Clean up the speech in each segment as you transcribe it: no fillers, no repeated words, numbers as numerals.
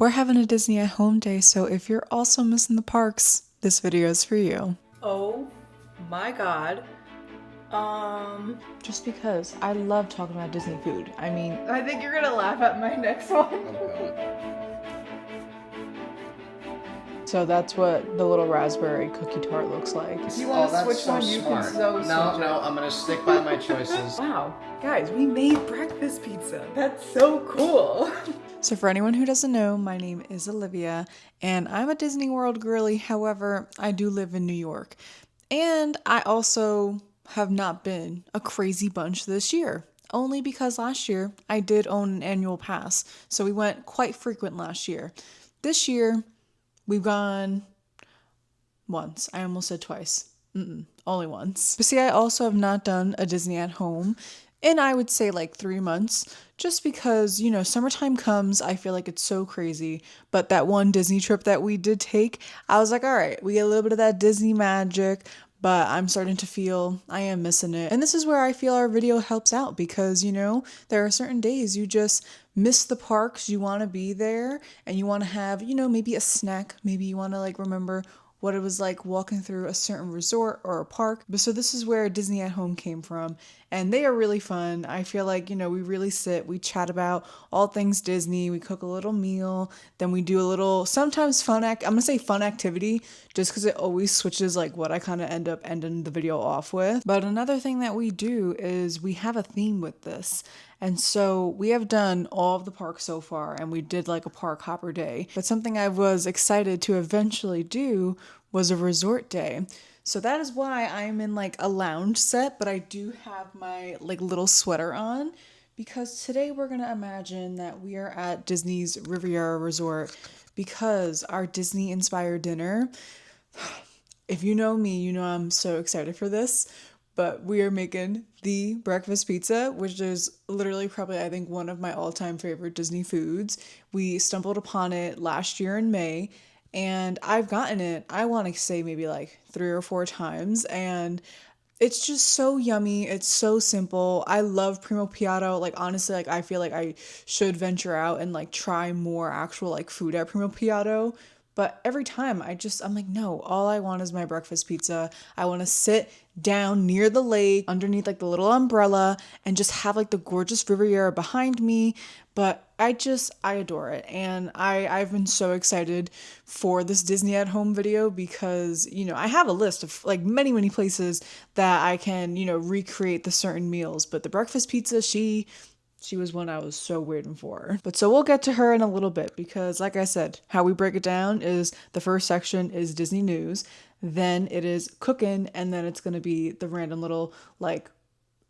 We're having a Disney at home day, so if you're also missing the parks, this video is for you. Oh my god. Just because I love talking about Disney food. I mean, I think you're gonna laugh at my next one. So that's what the little raspberry cookie tart looks like. If you want to switch one, you can switch No, I'm gonna stick by my choices. Wow, guys, we made breakfast pizza. That's so cool. So for anyone who doesn't know, my name is Olivia, and I'm a Disney World girly. However, I do live in New York. And I also have not been a crazy bunch this year. Only because last year I did own an annual pass. So we went quite frequent last year. This year, we've gone once. I almost said twice. Only once. But see, I also have not done a Disney at home in, I would say, like 3 months, just because, you know, summertime comes, I feel like it's so crazy. But that one Disney trip that we did take, I was like, all right, we get a little bit of that Disney magic, but I'm starting to feel I am missing it. And this is where I feel our video helps out because, you know, there are certain days you just miss the parks, you want to be there, and you want to have, you know, maybe a snack, maybe you want to like remember what it was like walking through a certain resort or a park. But so this is where Disney at Home came from, and they are really fun. I feel like, you know, we really sit, we chat about all things Disney, we cook a little meal, then we do a little, sometimes fun I'm gonna say fun activity, just because it always switches like what I kind of end up ending the video off with. But another thing that we do is we have a theme with this. And so we have done all of the parks so far, and we did like a park hopper day. But something I was excited to eventually do was a resort day. So that is why I'm in like a lounge set, but I do have my like little sweater on because today we're gonna imagine that we are at Disney's Riviera Resort because our Disney inspired dinner, if you know me, you know I'm so excited for this. But we are making the breakfast pizza, which is literally probably, I think, one of my all-time favorite Disney foods. We stumbled upon it last year in May, and I've gotten it, I want to say maybe like 3 or 4 times, and it's just so yummy. It's so simple. I love Primo Piatto. Like, honestly, like I feel like I should venture out and like try more actual like food at Primo Piatto. But every time I'm like, no, all I want is my breakfast pizza. I want to sit down near the lake underneath like the little umbrella and just have like the gorgeous Riviera behind me. But I adore it. And I've been so excited for this Disney at home video because, you know, I have a list of like many, many places that I can, you know, recreate the certain meals. But the breakfast pizza, she was one I was so waiting for. But so we'll get to her in a little bit because, like I said, how we break it down is the first section is Disney news, then it is cooking, and then it's going to be the random little like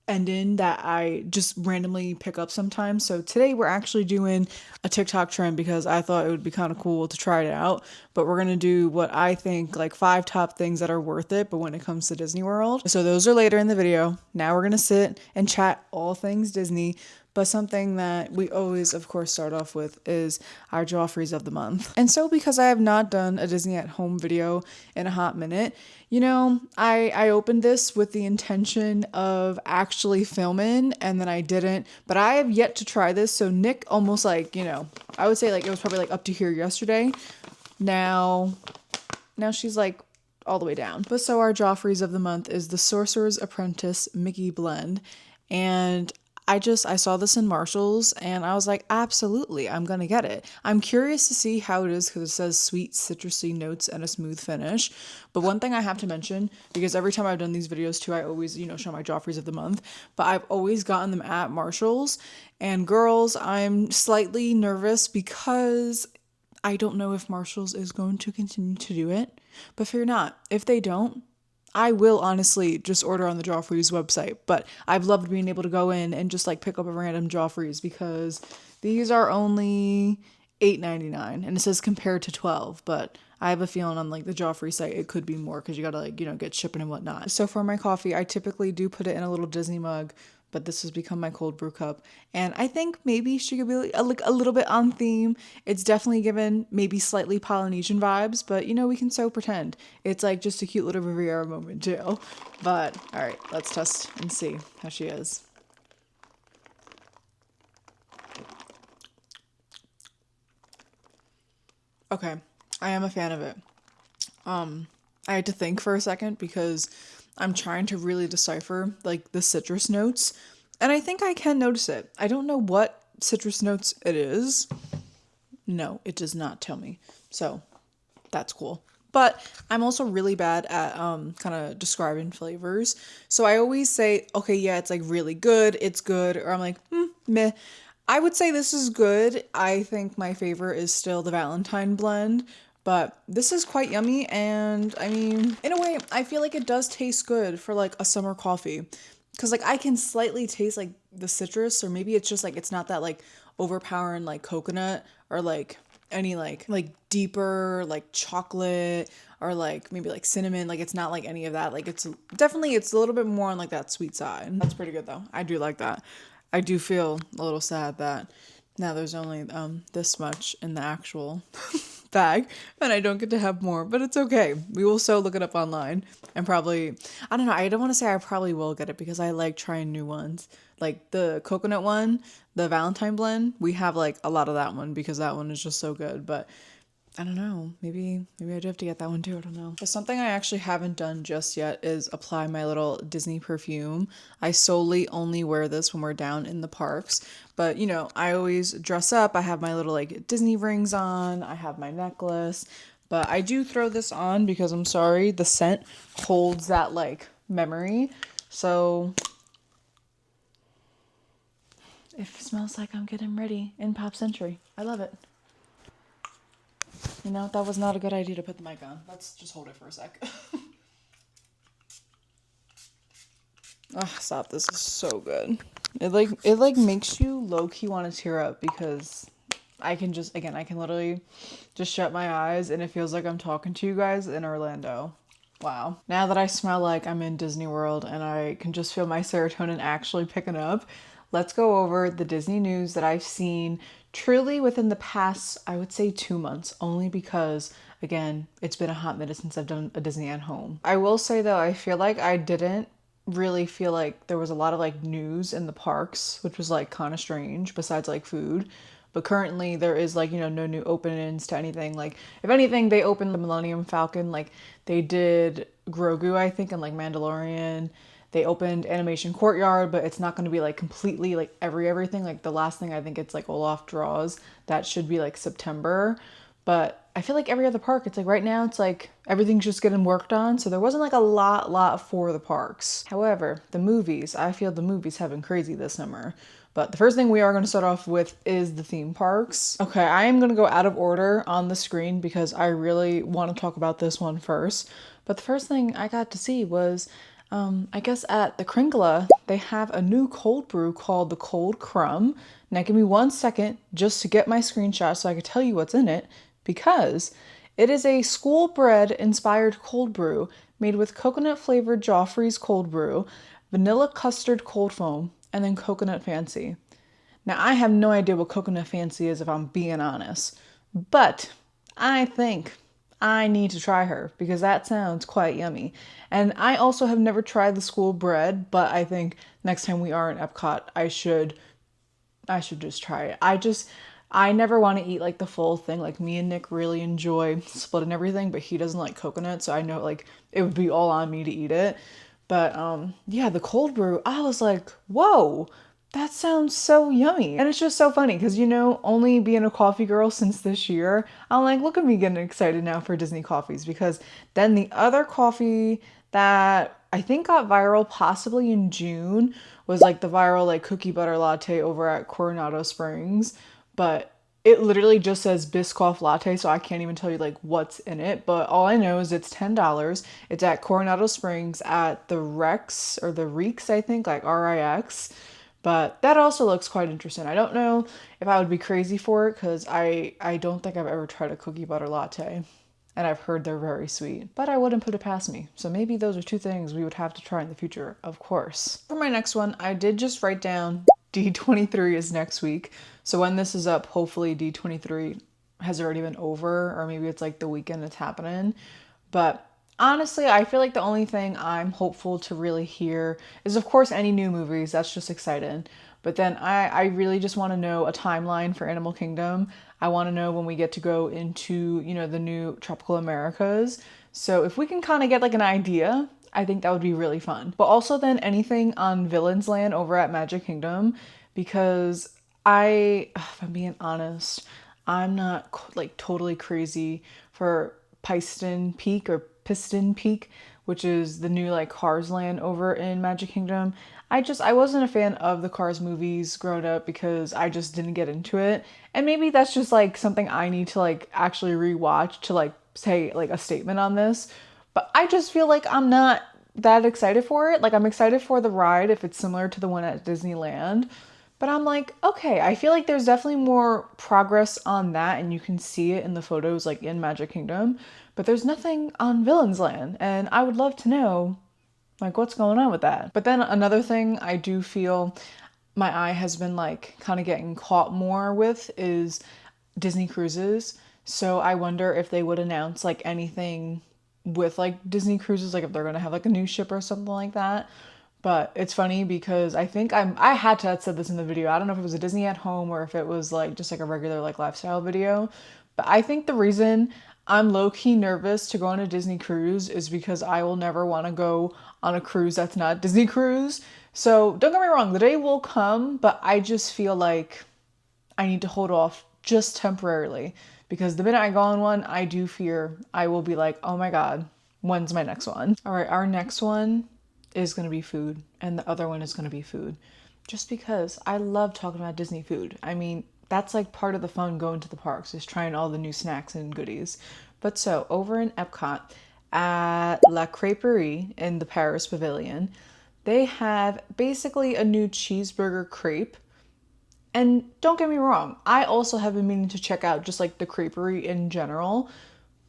ending that I just randomly pick up sometimes. So today we're actually doing a TikTok trend because I thought it would be kind of cool to try it out. But we're going to do what I think like 5 top things that are worth it, but when it comes to Disney World. So those are later in the video. Now we're going to sit and chat all things Disney. But something that we always, of course, start off with is our Joffreys of the month. And so because I have not done a Disney at home video in a hot minute, you know, I opened this with the intention of actually filming and then I didn't. But I have yet to try this. So Nick almost like, you know, I would say like it was probably like up to here yesterday. Now she's like all the way down. But so our Joffreys of the month is the Sorcerer's Apprentice Mickey blend. And I saw this in Marshall's and I was like, absolutely, I'm gonna get it. I'm curious to see how it is because it says sweet citrusy notes and a smooth finish. But one thing I have to mention, because every time I've done these videos too, I always, you know, show my Joffreys of the month, but I've always gotten them at Marshall's. And girls, I'm slightly nervous because I don't know if Marshall's is going to continue to do it, but fear not. If they don't, I will honestly just order on the Joffrey's website, but I've loved being able to go in and just like pick up a random Joffrey's because these are only $8.99 and it says compared to 12, but I have a feeling on like the Joffrey site it could be more because you gotta like, you know, get shipping and whatnot. So for my coffee, I typically do put it in a little Disney mug, but this has become my cold brew cup. And I think maybe she could be a little bit on theme. It's definitely given maybe slightly Polynesian vibes, but you know, we can so pretend. It's like just a cute little Riviera moment too. But all right, let's test and see how she is. Okay, I am a fan of it. I had to think for a second because I'm trying to really decipher like the citrus notes, and I think I can notice it. I don't know what citrus notes it is. No, it does not tell me. So that's cool. But I'm also really bad at kind of describing flavors. So I always say, okay, yeah, it's like really good, it's good, or I'm like, meh. I would say this is good. I think my favorite is still the Valentine blend, but this is quite yummy, and I mean, in a way, I feel like it does taste good for like a summer coffee. Cause like I can slightly taste like the citrus, or maybe it's just like it's not that like overpowering like coconut or like any like deeper like chocolate or like maybe like cinnamon. Like it's not like any of that. Like it's definitely it's a little bit more on like that sweet side. That's pretty good though. I do like that. I do feel a little sad that now there's only this much in the actual bag and I don't get to have more, but it's okay. We will so look it up online and probably, I don't know, I don't want to say I probably will get it because I like trying new ones. Like the coconut one, the Valentine blend, we have like a lot of that one because that one is just so good, but I don't know. Maybe I do have to get that one too. I don't know. But something I actually haven't done just yet is apply my little Disney perfume. I solely only wear this when we're down in the parks. But, you know, I always dress up. I have my little like Disney rings on. I have my necklace. But I do throw this on because I'm sorry, the scent holds that like memory. So it smells like I'm getting ready in Pop Century. I love it. You know, that was not a good idea to put the mic on. Let's just hold it for a sec. Oh, stop. This is so good. It like makes you low-key want to tear up because I can just, again, I can literally just shut my eyes and it feels like I'm talking to you guys in Orlando. Wow. Now that I smell like I'm in Disney World and I can just feel my serotonin actually picking up, let's go over the Disney news that I've seen truly within the past, I would say 2 months, only because, again, it's been a hot minute since I've done a Disney at home. I will say though, I feel like I didn't really feel like there was a lot of like news in the parks, which was like kind of strange besides like food. But currently there is like, you know, no new openings to anything. Like if anything, they opened the Millennium Falcon, like they did Grogu, I think, and like Mandalorian. They opened Animation Courtyard, but it's not going to be like completely like everything. Like the last thing I think it's like Olaf Draws. That should be like September. But I feel like every other park, it's like right now it's like everything's just getting worked on. So there wasn't like a lot for the parks. However, the movies, I feel the movies have been crazy this summer. But the first thing we are going to start off with is the theme parks. Okay, I am going to go out of order on the screen because I really want to talk about this one first. But the first thing I got to see was I guess at the Kringla, they have a new cold brew called the Cold Crumb. Now give me 1 second just to get my screenshot so I can tell you what's in it, because it is a school bread inspired cold brew made with coconut flavored Joffrey's cold brew, vanilla custard cold foam, and then coconut fancy. Now I have no idea what coconut fancy is if I'm being honest, but I think I need to try her because that sounds quite yummy. And I also have never tried the school bread, but I think next time we are in Epcot, I should just try it. I never want to eat like the full thing. Like me and Nick really enjoy splitting everything, but he doesn't like coconut, so I know like it would be all on me to eat it. But yeah, the cold brew, I was like, whoa, that sounds so yummy. And it's just so funny because, you know, only being a coffee girl since this year, I'm like, look at me getting excited now for Disney coffees, because then the other coffee that I think got viral possibly in June was like the viral like cookie butter latte over at Coronado Springs. But it literally just says Biscoff latte, so I can't even tell you like what's in it. But all I know is it's $10. It's at Coronado Springs at the Rex, or the Reeks, I think, like RIX. But that also looks quite interesting. I don't know if I would be crazy for it because I don't think I've ever tried a cookie butter latte. And I've heard they're very sweet, but I wouldn't put it past me. So maybe those are 2 things we would have to try in the future, of course. For my next one, I did just write down D23 is next week. So when this is up, hopefully D23 has already been over, or maybe it's like the weekend it's happening. But honestly, I feel like the only thing I'm hopeful to really hear is, of course, any new movies. That's just exciting. But then I really just want to know a timeline for Animal Kingdom. I want to know when we get to go into, you know, the new Tropical Americas. So if we can kind of get like an idea, I think that would be really fun. But also then anything on Villains Land over at Magic Kingdom, because if I'm being honest, I'm not like totally crazy for Piston Peak, which is the new like Cars land over in Magic Kingdom. I wasn't a fan of the Cars movies growing up because I just didn't get into it. And maybe that's just like something I need to like actually rewatch to like say like a statement on this. But I just feel like I'm not that excited for it. Like I'm excited for the ride if it's similar to the one at Disneyland. But I'm like, okay, I feel like there's definitely more progress on that and you can see it in the photos like in Magic Kingdom. But there's nothing on Villains Land and I would love to know like what's going on with that. But then another thing I do feel my eye has been like kind of getting caught more with is Disney cruises. So I wonder if they would announce like anything with like Disney cruises, like if they're gonna have like a new ship or something like that. But it's funny because I think I had to have said this in the video. I don't know if it was a Disney at home or if it was like just like a regular like lifestyle video. But I think the reason I'm low-key nervous to go on a Disney cruise is because I will never want to go on a cruise that's not Disney cruise. So don't get me wrong, the day will come, but I just feel like I need to hold off just temporarily because the minute I go on one, I do fear I will be like, oh my God, when's my next one? All right, our next one is going to be food and the other one is going to be food. Just because I love talking about Disney food. I mean, that's like part of the fun going to the parks is trying all the new snacks and goodies. But so over in Epcot at La Crêperie in the Paris Pavilion, they have basically a new cheeseburger crepe. And don't get me wrong, I also have been meaning to check out just like the creperie in general.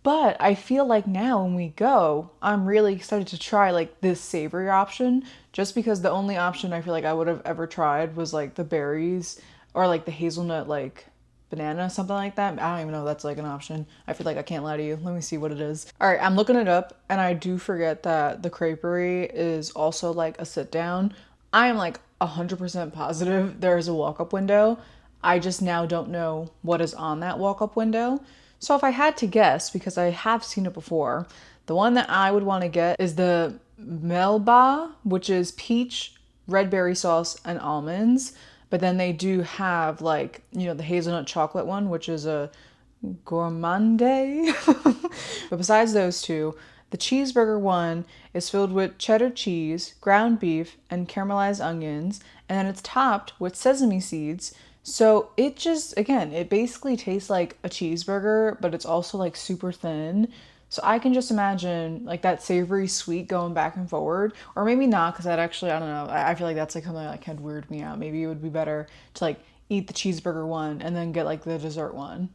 But I feel like now when we go, I'm really excited to try like this savory option just because the only option I feel like I would have ever tried was like the berries or like the hazelnut like banana, something like that. I don't even know if that's like an option. I feel like I can't lie to you. Let me see what it is. All right, I'm looking it up and I do forget that the creperie is also like a sit down. I am like 100% positive there is a walk-up window. I just now don't know what is on that walk-up window. So if I had to guess, because I have seen it before, the one that I would want to get is the Melba, which is peach, red berry sauce, and almonds. But then they do have like, you know, the hazelnut chocolate one, which is a gourmande. But besides those two, the cheeseburger one is filled with cheddar cheese, ground beef, and caramelized onions. And then it's topped with sesame seeds. So it just, again, it basically tastes like a cheeseburger, but it's also like super thin. So I can just imagine like that savory sweet going back and forward, or maybe not, because that actually, I don't know. I feel like that's like something that can weird me out. Maybe it would be better to like eat the cheeseburger one and then get like the dessert one.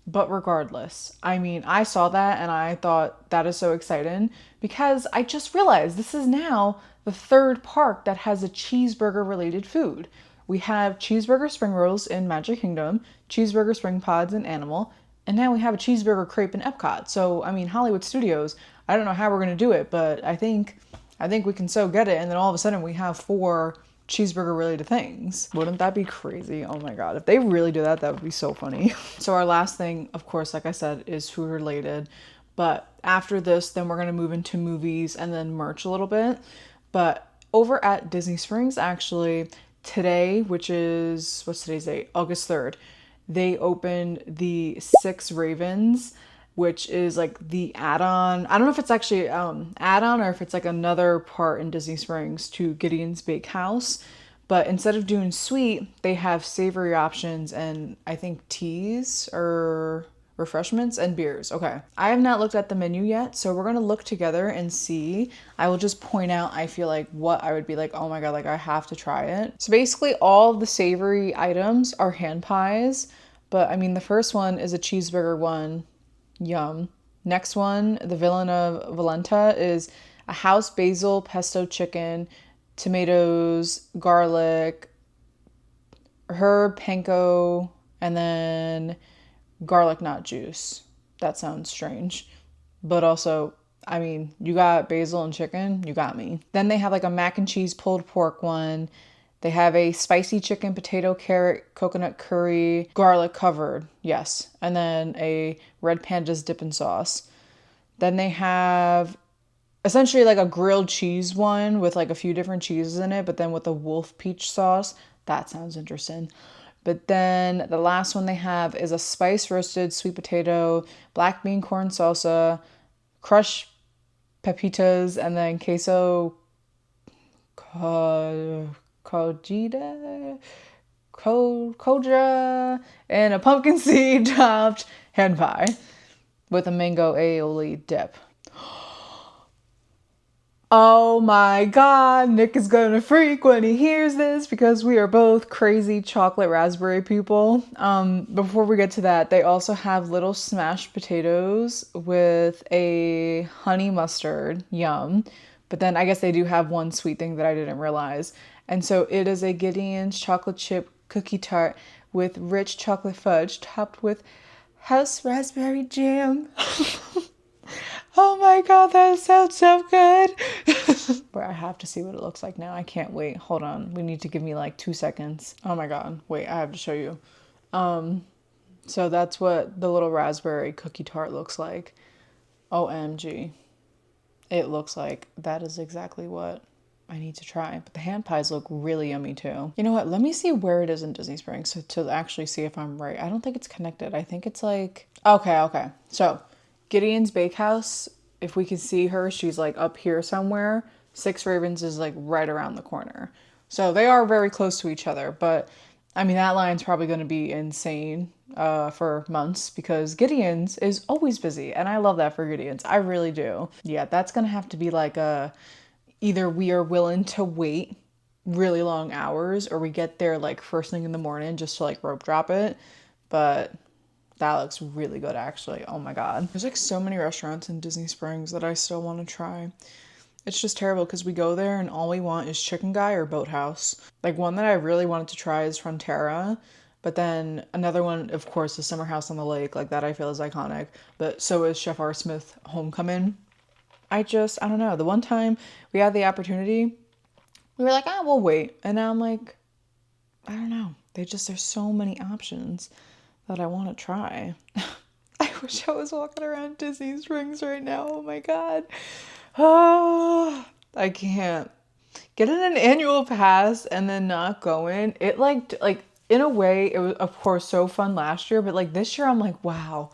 But regardless, I mean, I saw that and I thought that is so exciting because I just realized this is now the third park that has a cheeseburger related food. We have cheeseburger spring rolls in Magic Kingdom, cheeseburger spring pods in Animal, and now we have a cheeseburger crepe in Epcot. So, I mean, Hollywood Studios, I don't know how we're going to do it, but I think we can so get it. And then all of a sudden we have 4 cheeseburger related things. Wouldn't that be crazy? Oh my God. If they really do that, that would be so funny. So our last thing, of course, like I said, is food related. But after this, then we're going to move into movies and then merch a little bit. But over at Disney Springs, actually, today, which is, what's today's date? August 3rd, they opened the Six Ravens, which is like the add-on. I don't know if it's actually add-on or if it's like another part in Disney Springs to Gideon's Bakehouse. But instead of doing sweet, they have savory options and I think teas or refreshments and beers. Okay. I have not looked at the menu yet, so we're going to look together and see. I will just point out, I feel like what I would be like, oh my God, like I have to try it. So basically all of the savory items are hand pies, but I mean, the first one is a cheeseburger one. Yum. Next one, the Villa Valenta, is a house basil pesto chicken, tomatoes, garlic, herb panko, and then garlic knot juice. That sounds strange, but also, I mean, you got basil and chicken, you got me. Then they have like a mac and cheese pulled pork one, They have a spicy chicken, potato, carrot, coconut curry, garlic covered. Yes. And then a red panda's dipping sauce. Then they have essentially like a grilled cheese one with like a few different cheeses in it, but then with a wolf peach sauce. That sounds interesting. But then the last one they have is a spice roasted sweet potato, black bean corn salsa, crushed pepitas, and then queso codra, and a pumpkin seed topped hand pie with a mango aioli dip. Oh my god, Nick is gonna freak when he hears this because we are both crazy chocolate raspberry people. Before we get to that, they also have little smashed potatoes with a honey mustard. Yum. But then I guess they do have one sweet thing that I didn't realize. And so it is a Gideon's chocolate chip cookie tart with rich chocolate fudge topped with house raspberry jam. Oh my god, that sounds so good. But I have to see what it looks like now. I can't wait. Hold on. We need to give me like 2 seconds. Oh my god. Wait, I have to show you. So that's what the little raspberry cookie tart looks like. OMG. It looks like that is exactly what I need to try. But the hand pies look really yummy too. You know what? Let me see where it is in Disney Springs so to actually see if I'm right. I don't think it's connected. I think it's like... Okay. So... Gideon's Bakehouse, if we can see her, she's like up here somewhere. Six Ravens is like right around the corner. So they are very close to each other. But I mean, that line's probably going to be insane for months because Gideon's is always busy. And I love that for Gideon's. I really do. Yeah, that's going to have to be like either we are willing to wait really long hours or we get there like first thing in the morning just to like rope drop it. But... that looks really good, actually. Oh my god. There's like so many restaurants in Disney Springs that I still want to try. It's just terrible because we go there and all we want is Chicken Guy or Boathouse. Like one that I really wanted to try is Frontera. But then another one, of course, is Summer House on the Lake. Like that I feel is iconic. But so is Chef R. Smith Homecoming. I don't know. The one time we had the opportunity, we were like, we'll wait. And now I'm like, I don't know. There's so many options that I want to try. I wish I was walking around Disney Springs right now. Oh my god. Oh, I can't. Getting an annual pass and then not going. It like in a way, it was of course so fun last year, but like this year I'm like, wow,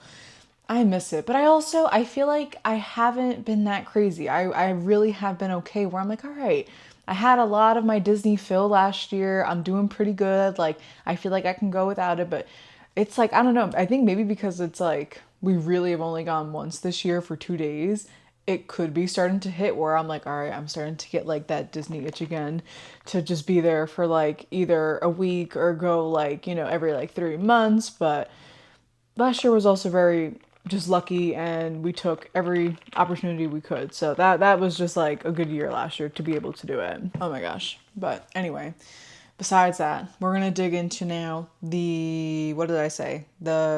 I miss it. But I feel like I haven't been that crazy. I really have been okay where I'm like, all right, I had a lot of my Disney fill last year. I'm doing pretty good. Like I feel like I can go without it, but it's like, I don't know. I think maybe because it's like, we really have only gone once this year for 2 days. It could be starting to hit where I'm like, all right, I'm starting to get like that Disney itch again to just be there for like either a week or go like, every like 3 months. But last year was also very just lucky and we took every opportunity we could. So that was just like a good year last year to be able to do it. Oh my gosh. But anyway. Besides that, we're going to dig into now the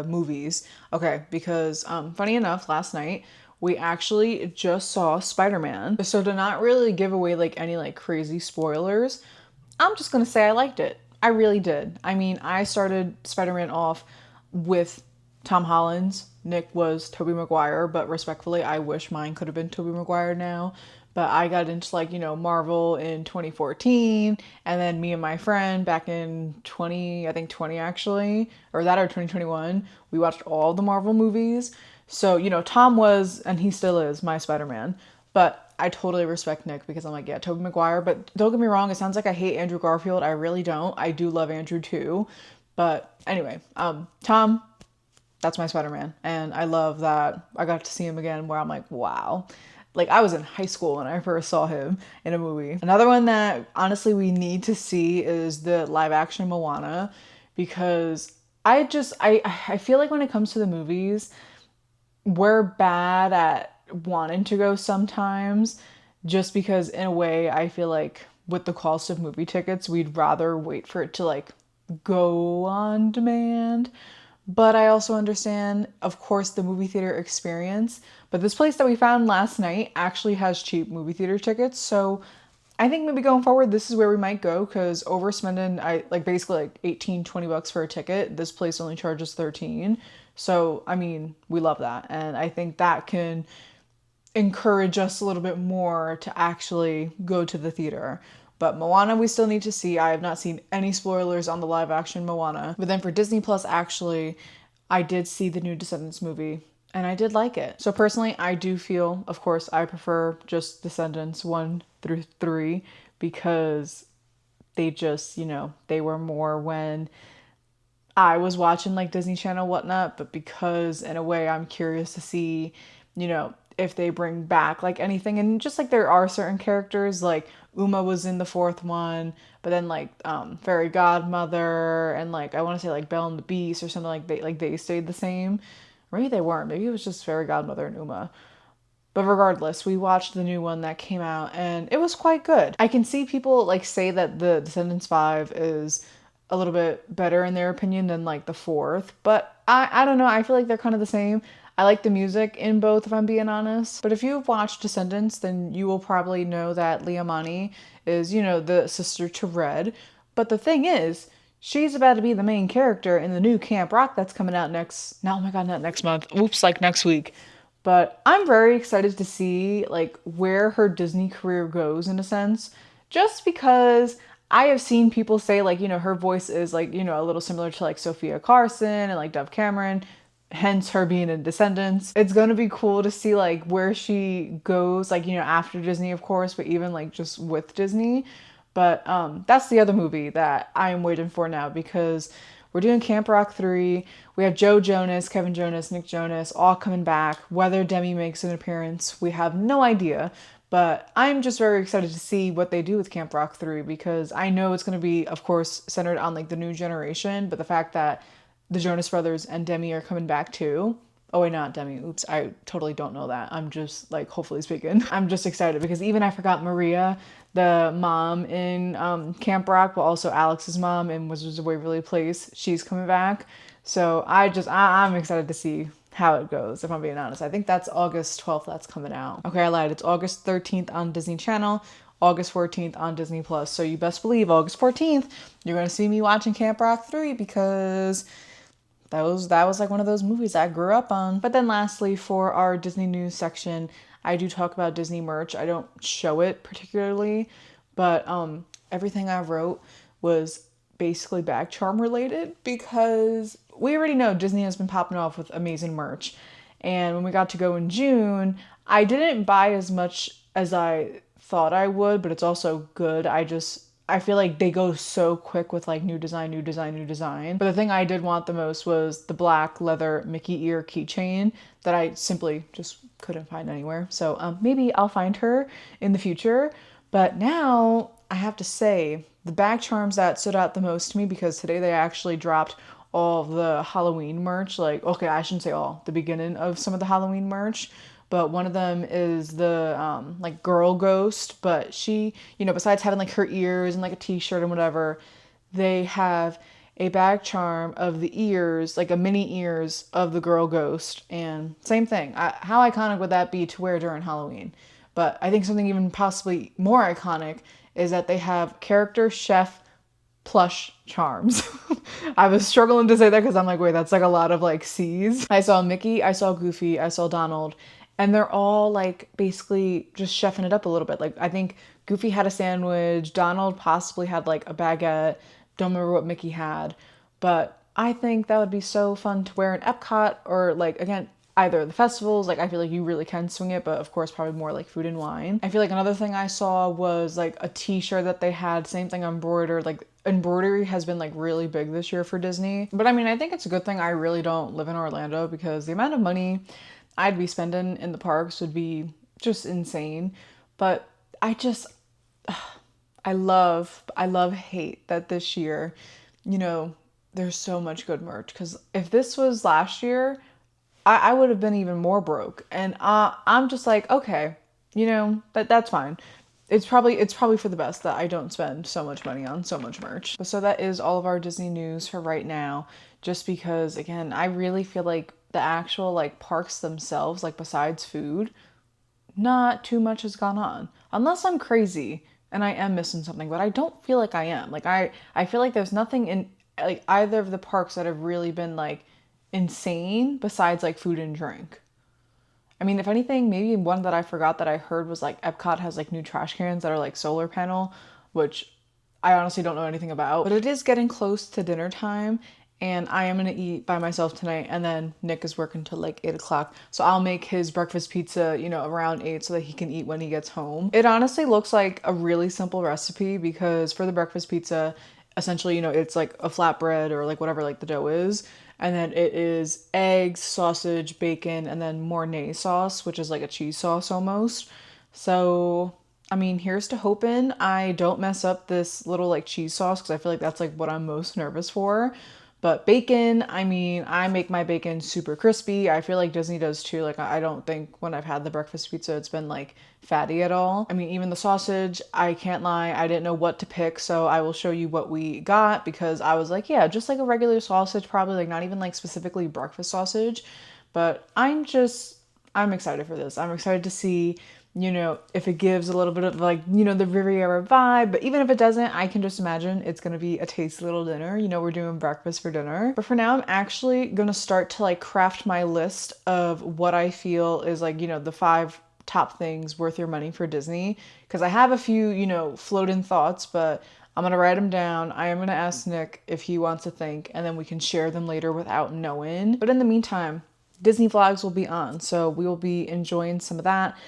movies. Okay, because funny enough, last night we actually just saw Spider-Man. So to not really give away like any like crazy spoilers, I'm just going to say I liked it. I really did. I mean, I started Spider-Man off with Tom Holland's. Nick was Tobey Maguire, but respectfully, I wish mine could have been Tobey Maguire now. But I got into like, Marvel in 2014 and then me and my friend back in 2020 actually, or 2021, we watched all the Marvel movies. So, Tom was, and he still is, my Spider-Man. But I totally respect Nick because I'm like, yeah, Tobey Maguire. But don't get me wrong, it sounds like I hate Andrew Garfield. I really don't. I do love Andrew too. But anyway, Tom, that's my Spider-Man. And I love that I got to see him again where I'm like, wow. Like, I was in high school when I first saw him in a movie. Another one that, honestly, we need to see is the live-action Moana. Because I feel like when it comes to the movies, we're bad at wanting to go sometimes. Just because, in a way, I feel like with the cost of movie tickets, we'd rather wait for it to, like, go on demand. But I also understand, of course, the movie theater experience. But this place that we found last night actually has cheap movie theater tickets. So I think maybe going forward, this is where we might go, because overspending, I like basically like 18-20 bucks for a ticket. This place only charges 13. So, I mean, we love that. And I think that can encourage us a little bit more to actually go to the theater. But Moana, we still need to see. I have not seen any spoilers on the live action Moana. But then for Disney Plus, actually, I did see the new Descendants movie and I did like it. So personally, I do feel, of course, I prefer just Descendants 1 through 3 because they just, they were more when I was watching like Disney Channel, whatnot. But because in a way I'm curious to see, if they bring back like anything, and just like there are certain characters like Uma was in the fourth one, but then like Fairy Godmother and like I want to say like Belle and the Beast or something, like they stayed the same. Maybe they weren't. Maybe it was just Fairy Godmother and Uma. But regardless, we watched the new one that came out and it was quite good. I can see people like say that the Descendants 5 is a little bit better in their opinion than like the fourth, but I don't know. I feel like they're kind of the same. I like the music in both, if I'm being honest. But if you've watched Descendants, then you will probably know that Liamani is, the sister to Red. But the thing is, she's about to be the main character in the new Camp Rock that's coming out not next month. Oops, like next week. But I'm very excited to see like where her Disney career goes in a sense, just because I have seen people say like, her voice is like, a little similar to like Sophia Carson and like Dove Cameron, hence her being in Descendants. It's going to be cool to see like where she goes, like, after Disney, of course, but even like just with Disney. But that's the other movie that I'm waiting for now, because we're doing Camp Rock 3. We have Joe Jonas, Kevin Jonas, Nick Jonas all coming back. Whether Demi makes an appearance, we have no idea. But I'm just very excited to see what they do with Camp Rock 3, because I know it's going to be, of course, centered on like the new generation. But the fact that the Jonas Brothers and Demi are coming back too. Oh wait, not Demi. Oops, I totally don't know that. I'm just like, hopefully speaking. I'm just excited because even I forgot Maria, the mom in Camp Rock, but also Alex's mom in Wizards of Waverly Place, she's coming back. So I'm excited to see how it goes, if I'm being honest. I think that's August 12th that's coming out. Okay, I lied. It's August 13th on Disney Channel, August 14th on Disney Plus. So you best believe August 14th, you're going to see me watching Camp Rock 3, because that was like one of those movies I grew up on. But then lastly, for our Disney news section, I do talk about Disney merch. I don't show it particularly, but everything I wrote was basically bag charm related, because we already know Disney has been popping off with amazing merch. And when we got to go in June, I didn't buy as much as I thought I would, but it's also good. I feel like they go so quick with like new design. But the thing I did want the most was the black leather Mickey ear keychain that I simply just couldn't find anywhere. So maybe I'll find her in the future. But now I have to say the bag charms that stood out the most to me, because today they actually dropped all of the Halloween merch. Like, okay, I shouldn't say all, the beginning of some of the Halloween merch. But one of them is the like girl ghost, but she, besides having like her ears and like a t-shirt and whatever, they have a bag charm of the ears, like a mini ears of the girl ghost. And same thing. How iconic would that be to wear during Halloween? But I think something even possibly more iconic is that they have character chef plush charms. I was struggling to say that because I'm like, wait, that's like a lot of like C's. I saw Mickey, I saw Goofy, I saw Donald, and they're all like basically just chefing it up a little bit. Like I think Goofy had a sandwich, Donald possibly had like a baguette, don't remember what Mickey had, but I think that would be so fun to wear in Epcot, or like, again, either the festivals. Like I feel like you really can swing it, but of course probably more like food and wine. I feel like another thing I saw was like a t-shirt that they had, same thing embroidered. Like embroidery has been like really big this year for Disney. But I mean, I think it's a good thing I really don't live in Orlando, because the amount of money I'd be spending in the parks would be just insane. But I love hate that this year, there's so much good merch. Because if this was last year, I would have been even more broke. And I'm just like, okay, that's fine. It's probably for the best that I don't spend so much money on so much merch. But so that is all of our Disney news for right now. Just because, again, I really feel like the actual like parks themselves, like besides food, not too much has gone on. Unless I'm crazy, and I am missing something, but I don't feel like I am. Like I feel like there's nothing in like either of the parks that have really been like insane besides like food and drink. I mean, if anything, maybe one that I forgot that I heard was like Epcot has like new trash cans that are like solar panel, which I honestly don't know anything about. But it is getting close to dinner time, and I am gonna eat by myself tonight, and then Nick is working till like 8 o'clock. So I'll make his breakfast pizza, you know, around 8 so that he can eat when he gets home. It honestly looks like a really simple recipe because for the breakfast pizza, essentially, you know, it's like a flatbread or like whatever like the dough is. And then it is eggs, sausage, bacon, and then Mornay sauce, which is like a cheese sauce almost. So, I mean, here's to hoping I don't mess up this little like cheese sauce because I feel like that's like what I'm most nervous for. But bacon, I mean, I make my bacon super crispy. I feel like Disney does too. Like, I don't think when I've had the breakfast pizza, it's been like fatty at all. I mean, even the sausage, I can't lie, I didn't know what to pick. So I will show you what we got because I was like, yeah, just like a regular sausage, probably like not even like specifically breakfast sausage. But I'm excited for this. I'm excited to see, you know, if it gives a little bit of like, you know, the Riviera vibe, but even if it doesn't, I can just imagine it's gonna be a tasty little dinner. You know, we're doing breakfast for dinner. But for now, I'm actually gonna start to like craft my list of what I feel is like, you know, the 5 top things worth your money for Disney. Because I have a few, you know, floating thoughts, but I'm gonna write them down. I am gonna ask Nick if he wants to think, and then we can share them later without knowing. But in the meantime, Disney vlogs will be on, so we will be enjoying some of that.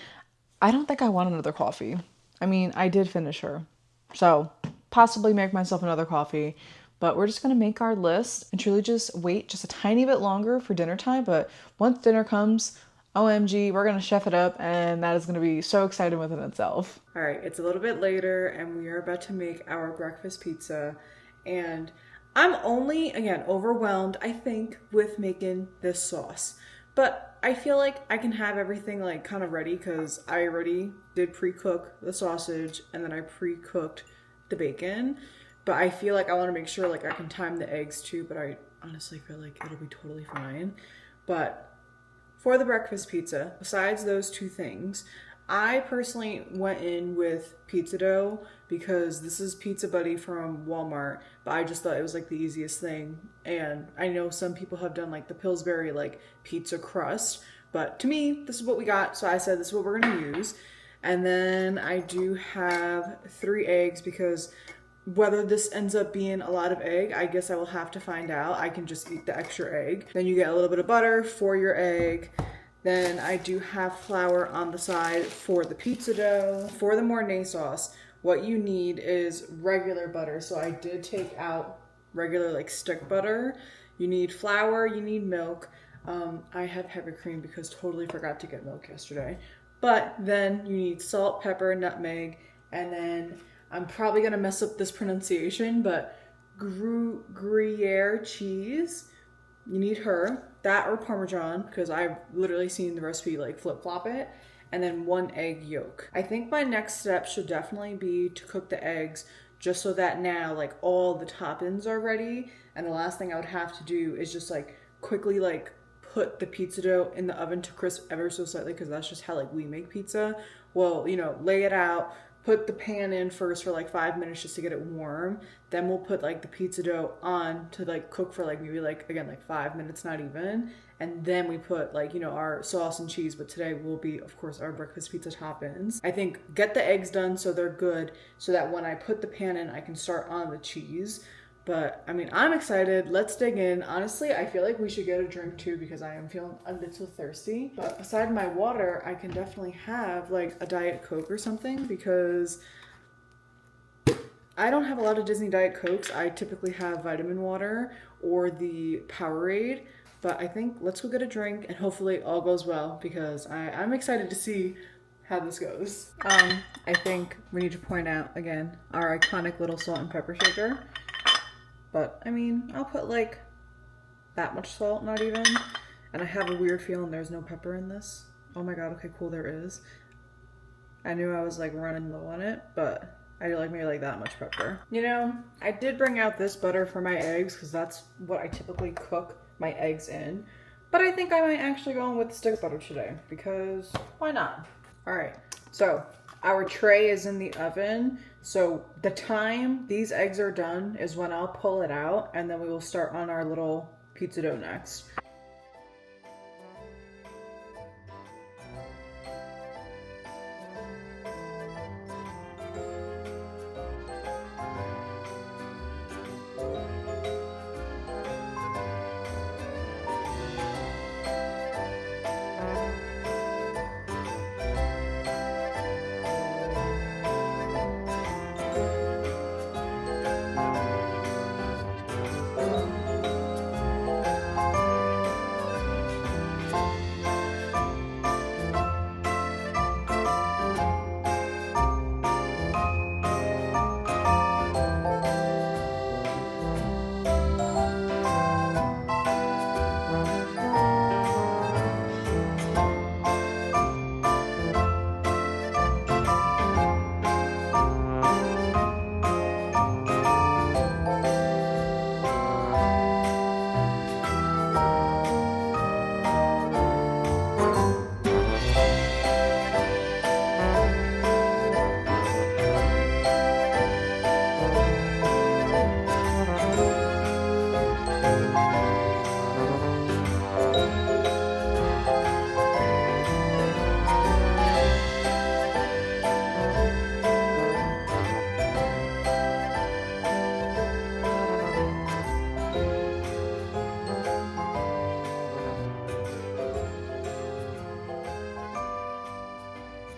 I don't think I want another coffee. I mean, I did finish her. So, possibly make myself another coffee. But we're just going to make our list and truly just wait just a tiny bit longer for dinner time. But once dinner comes, OMG, we're going to chef it up. And that is going to be so exciting within itself. All right, it's a little bit later and we are about to make our breakfast pizza. And I'm only, again, overwhelmed, I think, with making this sauce. But I feel like I can have everything like kind of ready because I already did pre-cook the sausage and then I pre-cooked the bacon. But I feel like I want to make sure like I can time the eggs too, but I honestly feel like it'll be totally fine. But for the breakfast pizza, besides those 2 things, I personally went in with pizza dough because this is Pizza Buddy from Walmart, but I just thought it was like the easiest thing. And I know some people have done like the Pillsbury like pizza crust, but to me, this is what we got. So I said, this is what we're gonna use. And then I do have 3 eggs because whether this ends up being a lot of egg, I guess I will have to find out. I can just eat the extra egg. Then you get a little bit of butter for your egg. Then I do have flour on the side for the pizza dough. For the Mornay sauce, what you need is regular butter. So I did take out regular like stick butter. You need flour, you need milk. I have heavy cream because totally forgot to get milk yesterday. But then you need salt, pepper, nutmeg, and then I'm probably gonna mess up this pronunciation, but Gruyere cheese. You need her, that or Parmesan, because I've literally seen the recipe like flip-flop it, and then 1 egg yolk. I think my next step should definitely be to cook the eggs just so that now like all the toppings are ready, and the last thing I would have to do is just like quickly like put the pizza dough in the oven to crisp ever so slightly because that's just how like we make pizza. Well, you know, lay it out, put the pan in first for like 5 minutes just to get it warm. Then we'll put like the pizza dough on to like cook for like maybe like, again, like 5 minutes, not even. And then we put like, you know, our sauce and cheese. But today will be, of course, our breakfast pizza toppings. I think get the eggs done so they're good so that when I put the pan in, I can start on the cheese. But I mean, I'm excited. Let's dig in. Honestly, I feel like we should get a drink too because I am feeling a little thirsty. But beside my water, I can definitely have like a Diet Coke or something because I don't have a lot of Disney Diet Cokes. I typically have vitamin water or the Powerade. But I think let's go get a drink and hopefully all goes well because I'm excited to see how this goes. I think we need to point out again our iconic little salt and pepper shaker. But, I mean, I'll put, like, that much salt, not even. And I have a weird feeling there's no pepper in this. Oh my god, okay, cool, there is. I knew I was, like, running low on it, but I like maybe, like, that much pepper. You know, I did bring out this butter for my eggs, because that's what I typically cook my eggs in. But I think I might actually go in with stick butter today, because why not? Alright, so Our tray is in the oven, so the time these eggs are done is when I'll pull it out, and then we will start on our little pizza dough next.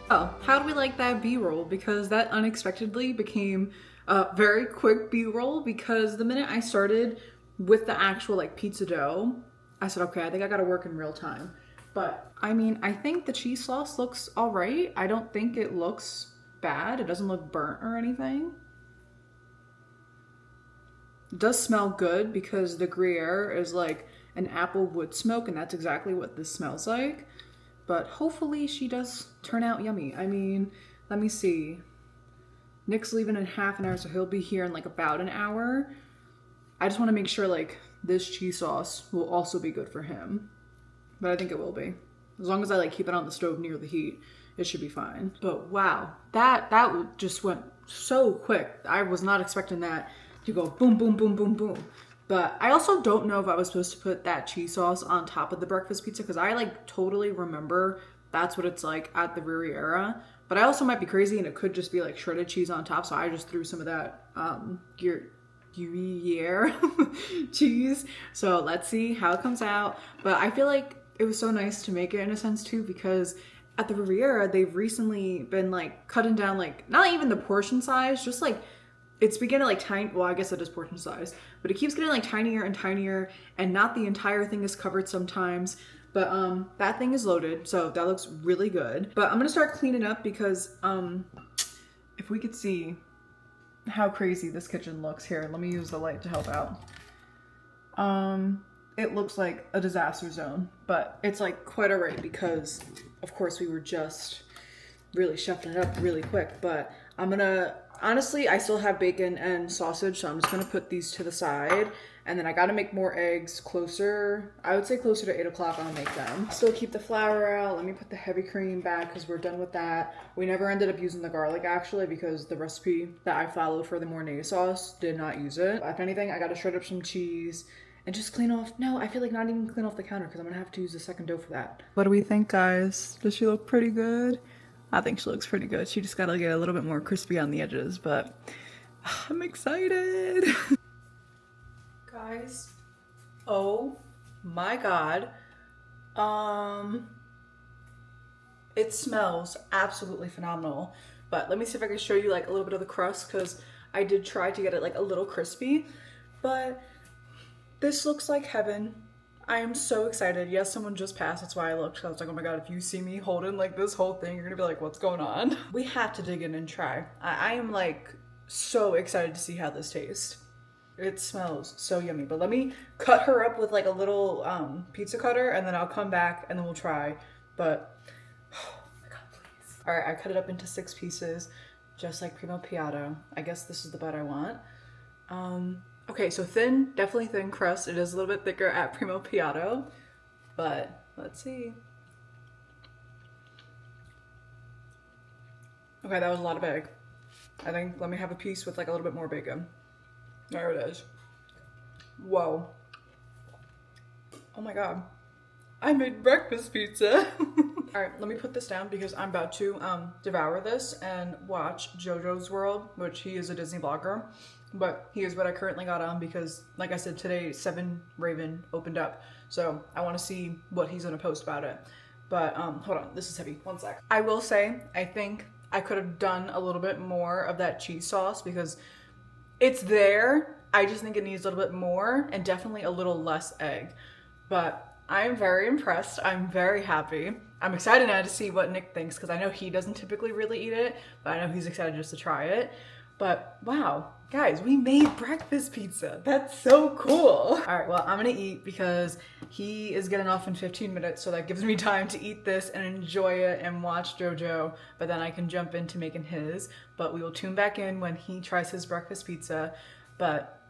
Oh, how do we like that B-roll? Because that unexpectedly became a very quick B-roll, because the minute I started with the actual like pizza dough, I said, okay, I think I gotta work in real time. But I mean, I think the cheese sauce looks all right. I don't think it looks bad. It doesn't look burnt or anything. It does smell good because the Gruyere is like an apple wood smoke, and that's exactly what this smells like. But hopefully she does turn out yummy. I mean, let me see. Nick's leaving in half an hour, so he'll be here in like about an hour. I just want to make sure like this cheese sauce will also be good for him. But I think it will be. As long as I like keep it on the stove near the heat, it should be fine. But wow, that just went so quick. I was not expecting that to go boom, boom, boom, boom, boom. But I also don't know if I was supposed to put that cheese sauce on top of the breakfast pizza, because I like totally remember that's what it's like at the Gruyere. But I also might be crazy and it could just be like shredded cheese on top, so I just threw some of that Gruyere cheese. So let's see how it comes out. But I feel like it was so nice to make it in a sense too, because at the Gruyere they've recently been like cutting down like not even the portion size, just like it's beginning like tiny. Well, I guess it is portion size, but it keeps getting like tinier and tinier, and not the entire thing is covered sometimes. But that thing is loaded, so that looks really good. But I'm gonna start cleaning up because if we could see how crazy this kitchen looks here, let me use the light to help out. It looks like a disaster zone, but it's like quite alright because of course we were just really shuffling it up really quick. But I'm gonna, honestly, I still have bacon and sausage, so I'm just gonna put these to the side. And then I gotta make more eggs closer. I would say closer to 8 o'clock I'll make them. Still keep the flour out. Let me put the heavy cream back because we're done with that. We never ended up using the garlic actually because the recipe that I followed for the Mornay sauce did not use it. If anything, I gotta shred up some cheese and just clean off. No, I feel like not even clean off the counter because I'm gonna have to use the second dough for that. What do we think, guys? Does she look pretty good? I think she looks pretty good. She just gotta get a little bit more crispy on the edges, but I'm excited. Guys, oh my god, it smells absolutely phenomenal. But let me see if I can show you like a little bit of the crust, because I did try to get it like a little crispy, but this looks like heaven. I am so excited. Yes, someone just passed, that's why I looked. I was like, oh my god, if you see me holding like this whole thing, you're gonna be like, what's going on? We have to dig in and try. I am like so excited to see how this tastes. It smells so yummy. But let me cut her up with like a little pizza cutter, and then I'll come back and then we'll try. But oh my god, please. All right, I cut it up into 6 pieces, just like primo piatto. I guess this is the bud I want. Okay, so thin, definitely thin crust. It is a little bit thicker at primo piatto, but let's see. Okay, that was a lot of egg. I think, let me have a piece with like a little bit more bacon. There it is. Whoa. Oh my god. I made breakfast pizza. Alright, let me put this down because I'm about to devour this and watch JoJo's World, which he is a Disney vlogger. But he is what I currently got on because, like I said, today 7 Raven opened up. So I want to see what he's going to post about it. But hold on, this is heavy. One sec. I will say, I think I could have done a little bit more of that cheese sauce because it's there. I just think it needs a little bit more and definitely a little less egg. But I'm very impressed. I'm very happy. I'm excited now to see what Nick thinks because I know he doesn't typically really eat it, but I know he's excited just to try it. But wow, guys, we made breakfast pizza. That's so cool. All right, well, I'm gonna eat because he is getting off in 15 minutes, so that gives me time to eat this and enjoy it and watch JoJo, but then I can jump into making his. But we will tune back in when he tries his breakfast pizza. But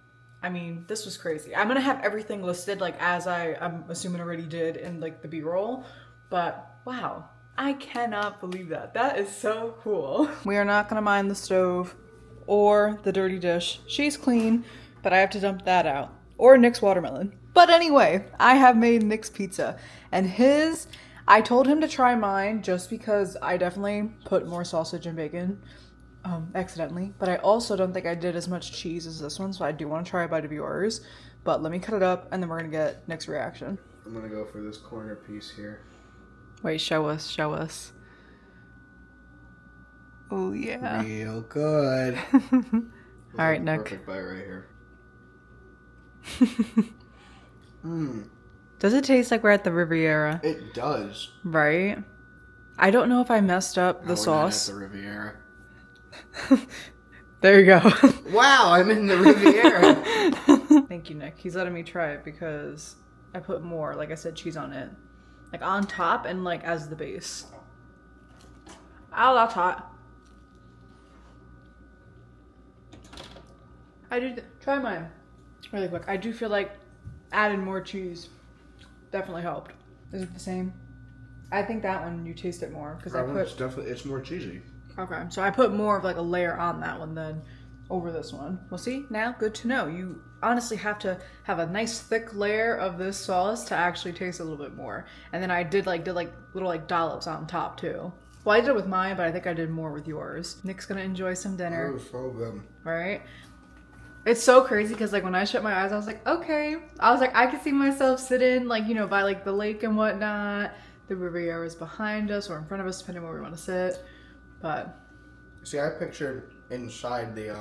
I mean, this was crazy. I'm gonna have everything listed like as I'm assuming already did in like the B-roll, but wow, I cannot believe that. That is so cool. We are not gonna mind the stove or the dirty dish. She's clean, but I have to dump that out. Or Nick's watermelon. But anyway, I have made Nick's pizza. And his, I told him to try mine just because I definitely put more sausage and bacon accidentally. But I also don't think I did as much cheese as this one, so I do want to try it by the viewers. But let me cut it up and then we're gonna get Nick's reaction. I'm gonna go for this corner piece here. Wait, show us, show us. Oh yeah. Real good. All right, Nick. Perfect bite right here. Does it taste like we're at the Riviera? It does. Right? I don't know if I messed up the sauce. We're not at the Riviera. There you go. Wow, I'm in the Riviera. Thank you, Nick. He's letting me try it because I put more, like I said, cheese on it. Like on top and like as the base. Ow, that's hot. Try mine really quick. I do feel like adding more cheese definitely helped. Is it the same? I think that one you taste it more because it's more cheesy. Okay, so I put more of like a layer on that one than over this one. Well, see, now good to know. You honestly have to have a nice thick layer of this sauce to actually taste a little bit more. And then I did little like dollops on top too. Well, I did it with mine, but I think I did more with yours. Nick's gonna enjoy some dinner. Oh, so good. Right? It's so crazy because like when I shut my eyes, I was like, okay. I was like, I could see myself sitting like, you know, by like the lake and whatnot. The Riviera is behind us or in front of us, depending where we want to sit. But see, I pictured inside the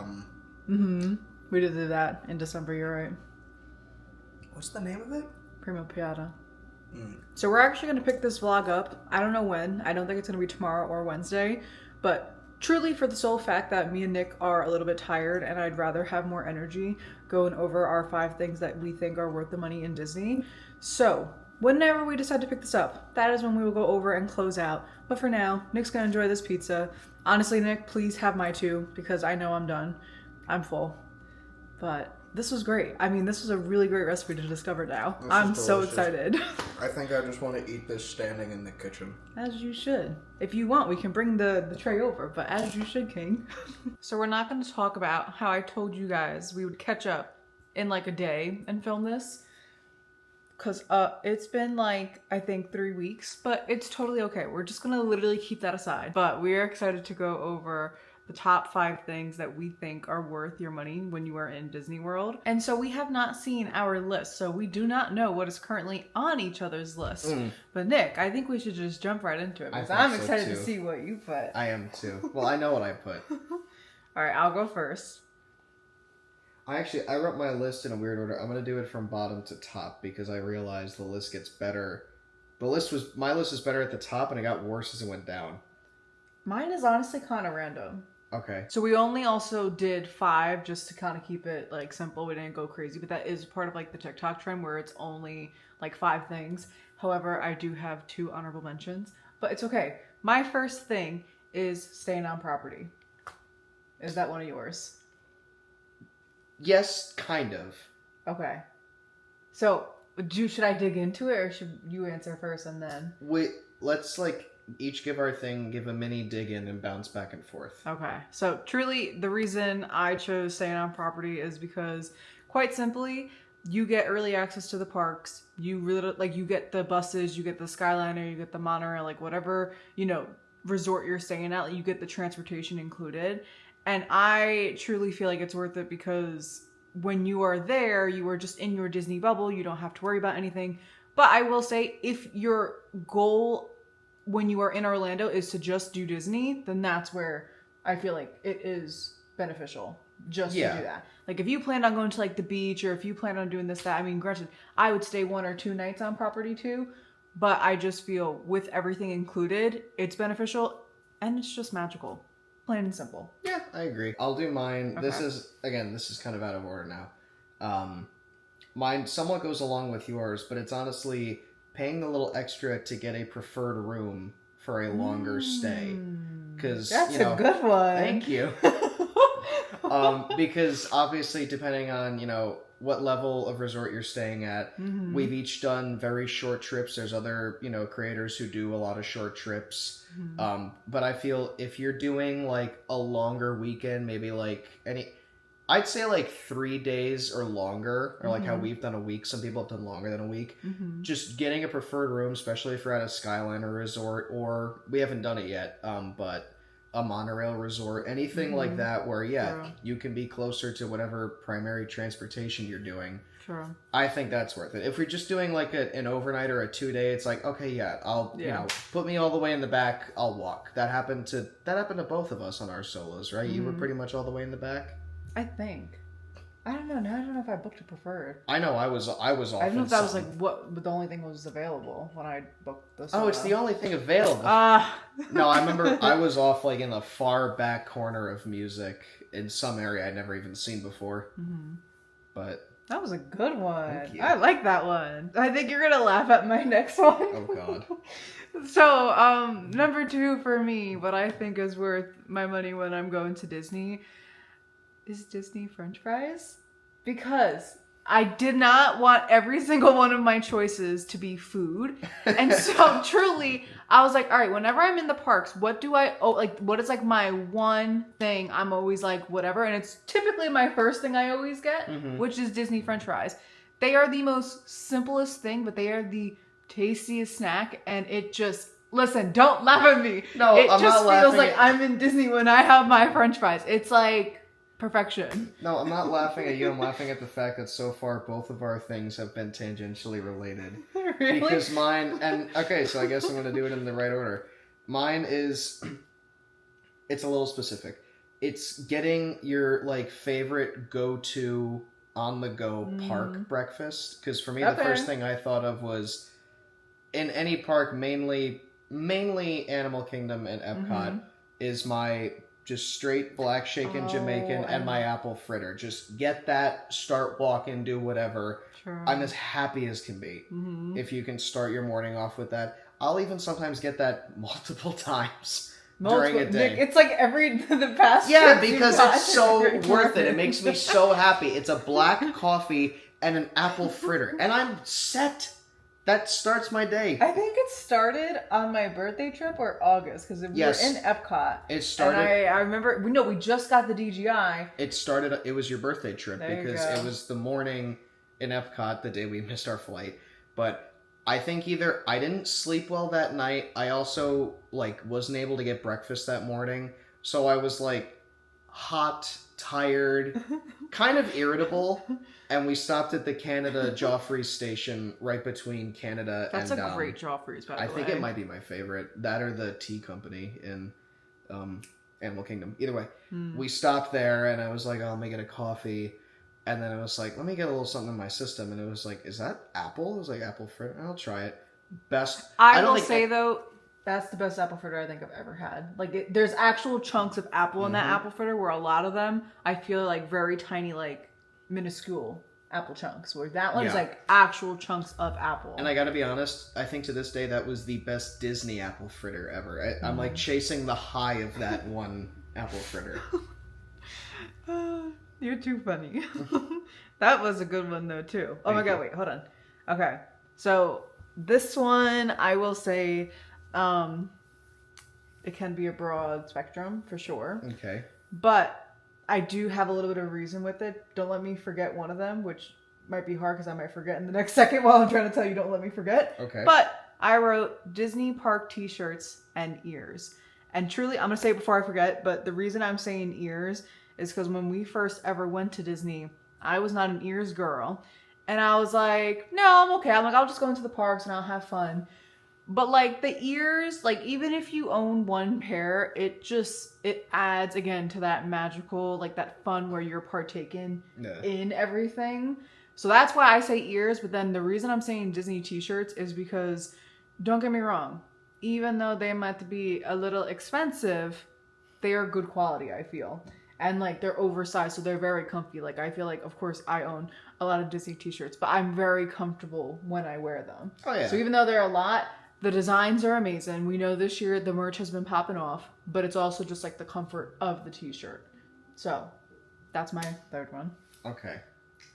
we did do that in December, you're right. What's the name of it? Primo Piada. So we're actually going to pick this vlog up. I don't know when. I don't think it's going to be tomorrow or Wednesday. But truly for the sole fact that me and Nick are a little bit tired and I'd rather have more energy going over our 5 things that we think are worth the money in Disney. So whenever we decide to pick this up, that is when we will go over and close out. But for now, Nick's going to enjoy this pizza. Honestly, Nick, please have my 2 because I know I'm done. I'm full. But this was great. I mean, this was a really great recipe to discover now. I'm so excited. I think I just want to eat this standing in the kitchen. As you should. If you want, we can bring the tray over, but as you should, King. So we're not going to talk about how I told you guys we would catch up in like a day and film this. Because it's been like, I think 3 weeks, but it's totally okay. We're just going to literally keep that aside. But we are excited to go over the top 5 things that we think are worth your money when you are in Disney World. And so we have not seen our list, so we do not know what is currently on each other's list. But Nick, I think we should just jump right into it because I'm excited to see what you put. I am too. Well, I know what I put. All right, I'll go first. I wrote my list in a weird order. I'm going to do it from bottom to top because I realized the list gets better. My list is better at the top and it got worse as it went down. Mine is honestly kind of random. Okay. So we only also did 5 just to kind of keep it like simple. We didn't go crazy, but that is part of like the TikTok trend where it's only like 5 things. However, I do have 2 honorable mentions, but it's okay. My first thing is staying on property. Is that one of yours? Yes, kind of. Okay. So should I dig into it or should you answer first and then? Wait, let's each give our thing, give a mini dig in, and bounce back and forth. Okay. So truly, the reason I chose staying on property is because, quite simply, you get early access to the parks. You really like you get the buses, you get the Skyliner, you get the monorail, like whatever resort you're staying at. You get the transportation included, and I truly feel like it's worth it because when you are there, you are just in your Disney bubble. You don't have to worry about anything. But I will say, if your goal when you are in Orlando is to just do Disney, then that's where I feel like it is beneficial just to do that. Like if you plan on going to like the beach or if you plan on doing this, that, I mean, granted, I would stay 1 or 2 nights on property too, but I just feel with everything included, it's beneficial and it's just magical. Plain and simple. Yeah, I agree. I'll do mine. Okay. This is kind of out of order now. Mine somewhat goes along with yours, but it's honestly paying a little extra to get a preferred room for a longer stay. Because that's a good one. Thank you. Because obviously, depending on what level of resort you're staying at, we've each done very short trips. There's other creators who do a lot of short trips. But I feel if you're doing like a longer weekend, maybe like I'd say like 3 days or longer, or like how we've done a week. Some people have done longer than a week. Just getting a preferred room, especially if you're at a Skyliner resort, or we haven't done it yet, but a monorail resort, anything like that where, you can be closer to whatever primary transportation you're doing. Sure. I think that's worth it. If we're just doing like an overnight or a 2-day, it's like, okay, I'll, put me all the way in the back, I'll walk. That happened to both of us on our solos, right? You were pretty much all the way in the back? I think. I don't know. Now I don't know if I booked a preferred. I know I was off. I don't know if that was like but the only thing was available when I booked this. Oh, it's the only thing available. No, I remember I was off like in the far back corner of music in some area I'd never even seen before. But that was a good one. Thank you. I like that one. I think you're gonna laugh at my next one. Oh God. So, number 2 for me, what I think is worth my money when I'm going to Disney is Disney French fries, because I did not want every single one of my choices to be food. And so truly, I was like, all right, whenever I'm in the parks, what is like my one thing I'm always like, whatever. And it's typically my first thing I always get, which is Disney French fries. They are the most simplest thing, but they are the tastiest snack. And it just, listen, don't laugh at me. No, it I'm just not feels laughing like I'm in Disney when I have my French fries. It's like perfection. No, I'm not laughing at you. I'm laughing at the fact that so far both of our things have been tangentially related. Really? Because mine, okay, so I guess I'm going to do it in the right order. Mine is, it's a little specific. It's getting your like favorite go-to on-the-go park breakfast. Because for me, the first thing I thought of was in any park, mainly Animal Kingdom and Epcot, is my just straight black shaken Jamaican and my apple fritter. Just get that, start walking, do whatever. Sure. I'm as happy as can be if you can start your morning off with that. I'll even sometimes get that multiple times during a day. It's like the past. Yeah, because it's so worth it. It makes me so happy. It's a black coffee and an apple fritter, and I'm set. That starts my day. I think it started on my birthday trip or August, because we were in Epcot. It started. And I remember, we just got the DGI. It was your birthday trip because it was the morning in Epcot, the day we missed our flight. But I think either I didn't sleep well that night. I also wasn't able to get breakfast that morning. So I was hot, tired, kind of irritable. And we stopped at the Canada Joffrey station right between Canada and... That's a great Joffrey's, by the way. I think it might be my favorite. That or the tea company in Animal Kingdom. Either way, we stopped there and I was like, oh, let me get a coffee. And then I was like, let me get a little something in my system. And it was like, is that apple? It was like apple fritter. I'll try it. Best... I will say, though, that's the best apple fritter I think I've ever had. There's actual chunks of apple in that apple fritter, where a lot of them, I feel very tiny, minuscule apple chunks, where that one's actual chunks of apple. And I gotta be honest, I think to this day that was the best Disney apple fritter ever. I'm chasing the high of that one apple fritter. You're too funny. That was a good one though too. Oh my god, wait, hold on. Okay, so this one I will say it can be a broad spectrum for sure. Okay. But I do have a little bit of reason with it. Don't let me forget one of them, which might be hard because I might forget in the next second while I'm trying to tell you don't let me forget. Okay. But I wrote Disney park t-shirts and ears. And truly, I'm going to say it before I forget, but the reason I'm saying ears is because when we first ever went to Disney, I was not an ears girl. And I was like, no, I'm okay. I'm like, I'll just go into the parks and I'll have fun. But like the ears, like even if you own one pair, it adds again to that magical, like that fun where you're partaking in everything. So that's why I say ears. But then the reason I'm saying Disney t-shirts is because, don't get me wrong, even though they might be a little expensive, they are good quality, I feel. And like they're oversized, so they're very comfy. Like I feel like, of course, I own a lot of Disney t-shirts, but I'm very comfortable when I wear them. Oh yeah. So even though they're a lot, the designs are amazing. We know this year the merch has been popping off, but it's also just like the comfort of the t-shirt. So that's my third one. Okay.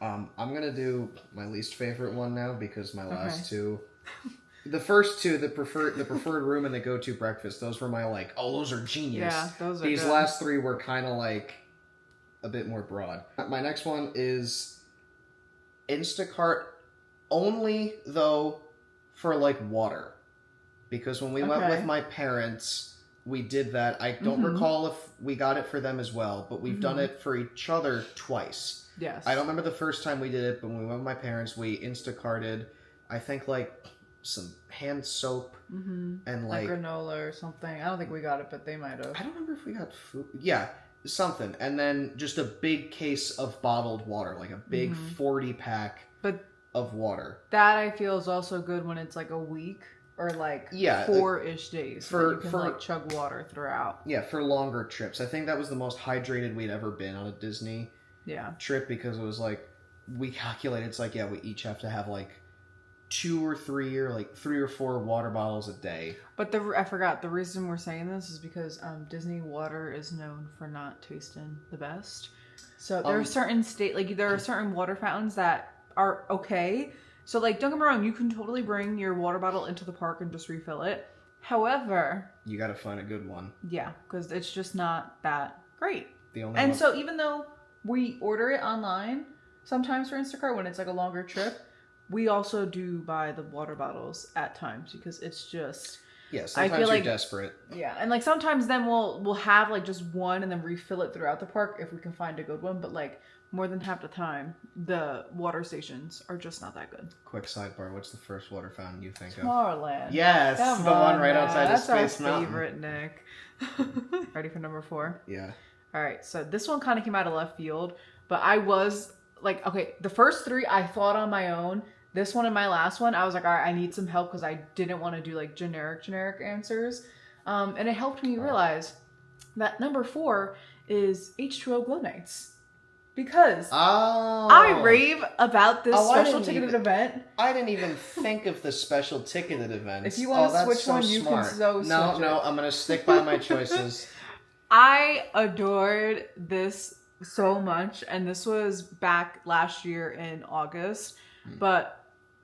I'm gonna do my least favorite one now because my last two, the first two, the preferred room and the go-to breakfast, those were my like, oh, those are genius. Yeah, those are These good. last three were kind of like a bit more broad. My next one is Instacart only though for like water, because when we went with my parents, we did that. I don't recall if we got it for them as well, but we've done it for each other twice. Yes. I don't remember the first time we did it, but when we went with my parents, we Instacarted, I think, like, some hand soap and, like granola or something. I don't think we got it, but they might have. I don't remember if we got food. Yeah, something. And then just a big case of bottled water, like a big 40-pack of water. That, I feel, is also good when it's, like, a week or, like, 4-ish days. For, you can, like, chug water throughout. Yeah, for longer trips. I think that was the most hydrated we'd ever been on a Disney trip, because it was like, we calculated, it's like, we each have to have like 2 or 3 or like 3 or 4 water bottles a day. But I forgot, the reason we're saying this is because Disney water is known for not tasting the best. So there are certain there are certain water fountains that are okay. So like, don't get me wrong, you can totally bring your water bottle into the park and just refill it. However, you gotta find a good one. Yeah, because it's just not that great. And so even though we order it online sometimes for Instacart when it's like a longer trip, we also do buy the water bottles at times because it's just... Yeah, sometimes I feel you're desperate. Yeah, and like sometimes then we'll have like just one and then refill it throughout the park if we can find a good one. But like more than half the time, the water stations are just not that good. Quick sidebar, what's the first water fountain you think of? Tomorrowland. Yes, the one right outside of Space Mountain. That's our favorite, Nick. Ready for number 4? Yeah. All right, so this one kind of came out of left field, but I was like, okay, the first 3 I thought on my own. This one and my last one, I was like, all right, I need some help because I didn't want to do like generic answers. And it helped me realize that number 4 is H2O Glow Nights. Because I rave about this special ticketed event. I didn't even think of the special ticketed event. If you want to switch one, you can switch No, I'm going to stick by my choices. I adored this so much, and this was back last year in August, but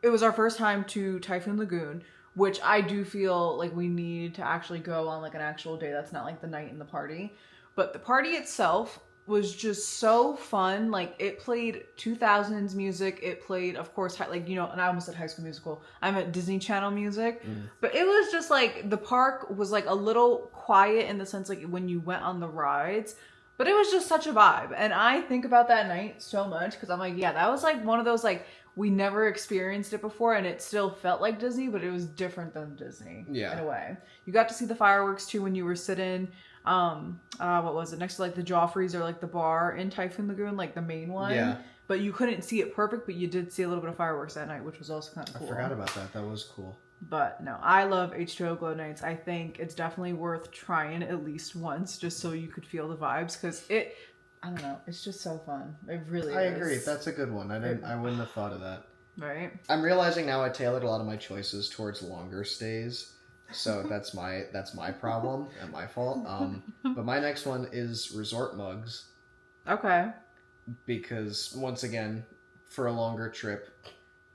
it was our first time to Typhoon Lagoon, which I do feel like we need to actually go on like an actual day that's not like the night in the party. But the party itself was just so fun. Like, it played 2000s music. It played, of course, like, you know, and I almost said High School Musical. I'm at Disney Channel music. But it was just like, the park was like a little quiet in the sense like when you went on the rides. But it was just such a vibe. And I think about that night so much because I'm like, yeah, that was like one of those like, we never experienced it before and it still felt like Disney, but it was different than Disney in a way. You got to see the fireworks too when you were sitting, what was it, next to like the Joffreys or like the bar in Typhoon Lagoon, like the main one. Yeah. But you couldn't see it perfect, but you did see a little bit of fireworks that night, which was also kind of cool. I forgot about that. That was cool. But no, I love H2O Glow Nights. I think it's definitely worth trying at least once just so you could feel the vibes because I don't know, it's just so fun. It really is. I agree. That's a good one. I wouldn't have thought of that. Right. I'm realizing now I tailored a lot of my choices towards longer stays. So that's my problem and my fault. But my next one is resort mugs. Okay. Because once again, for a longer trip,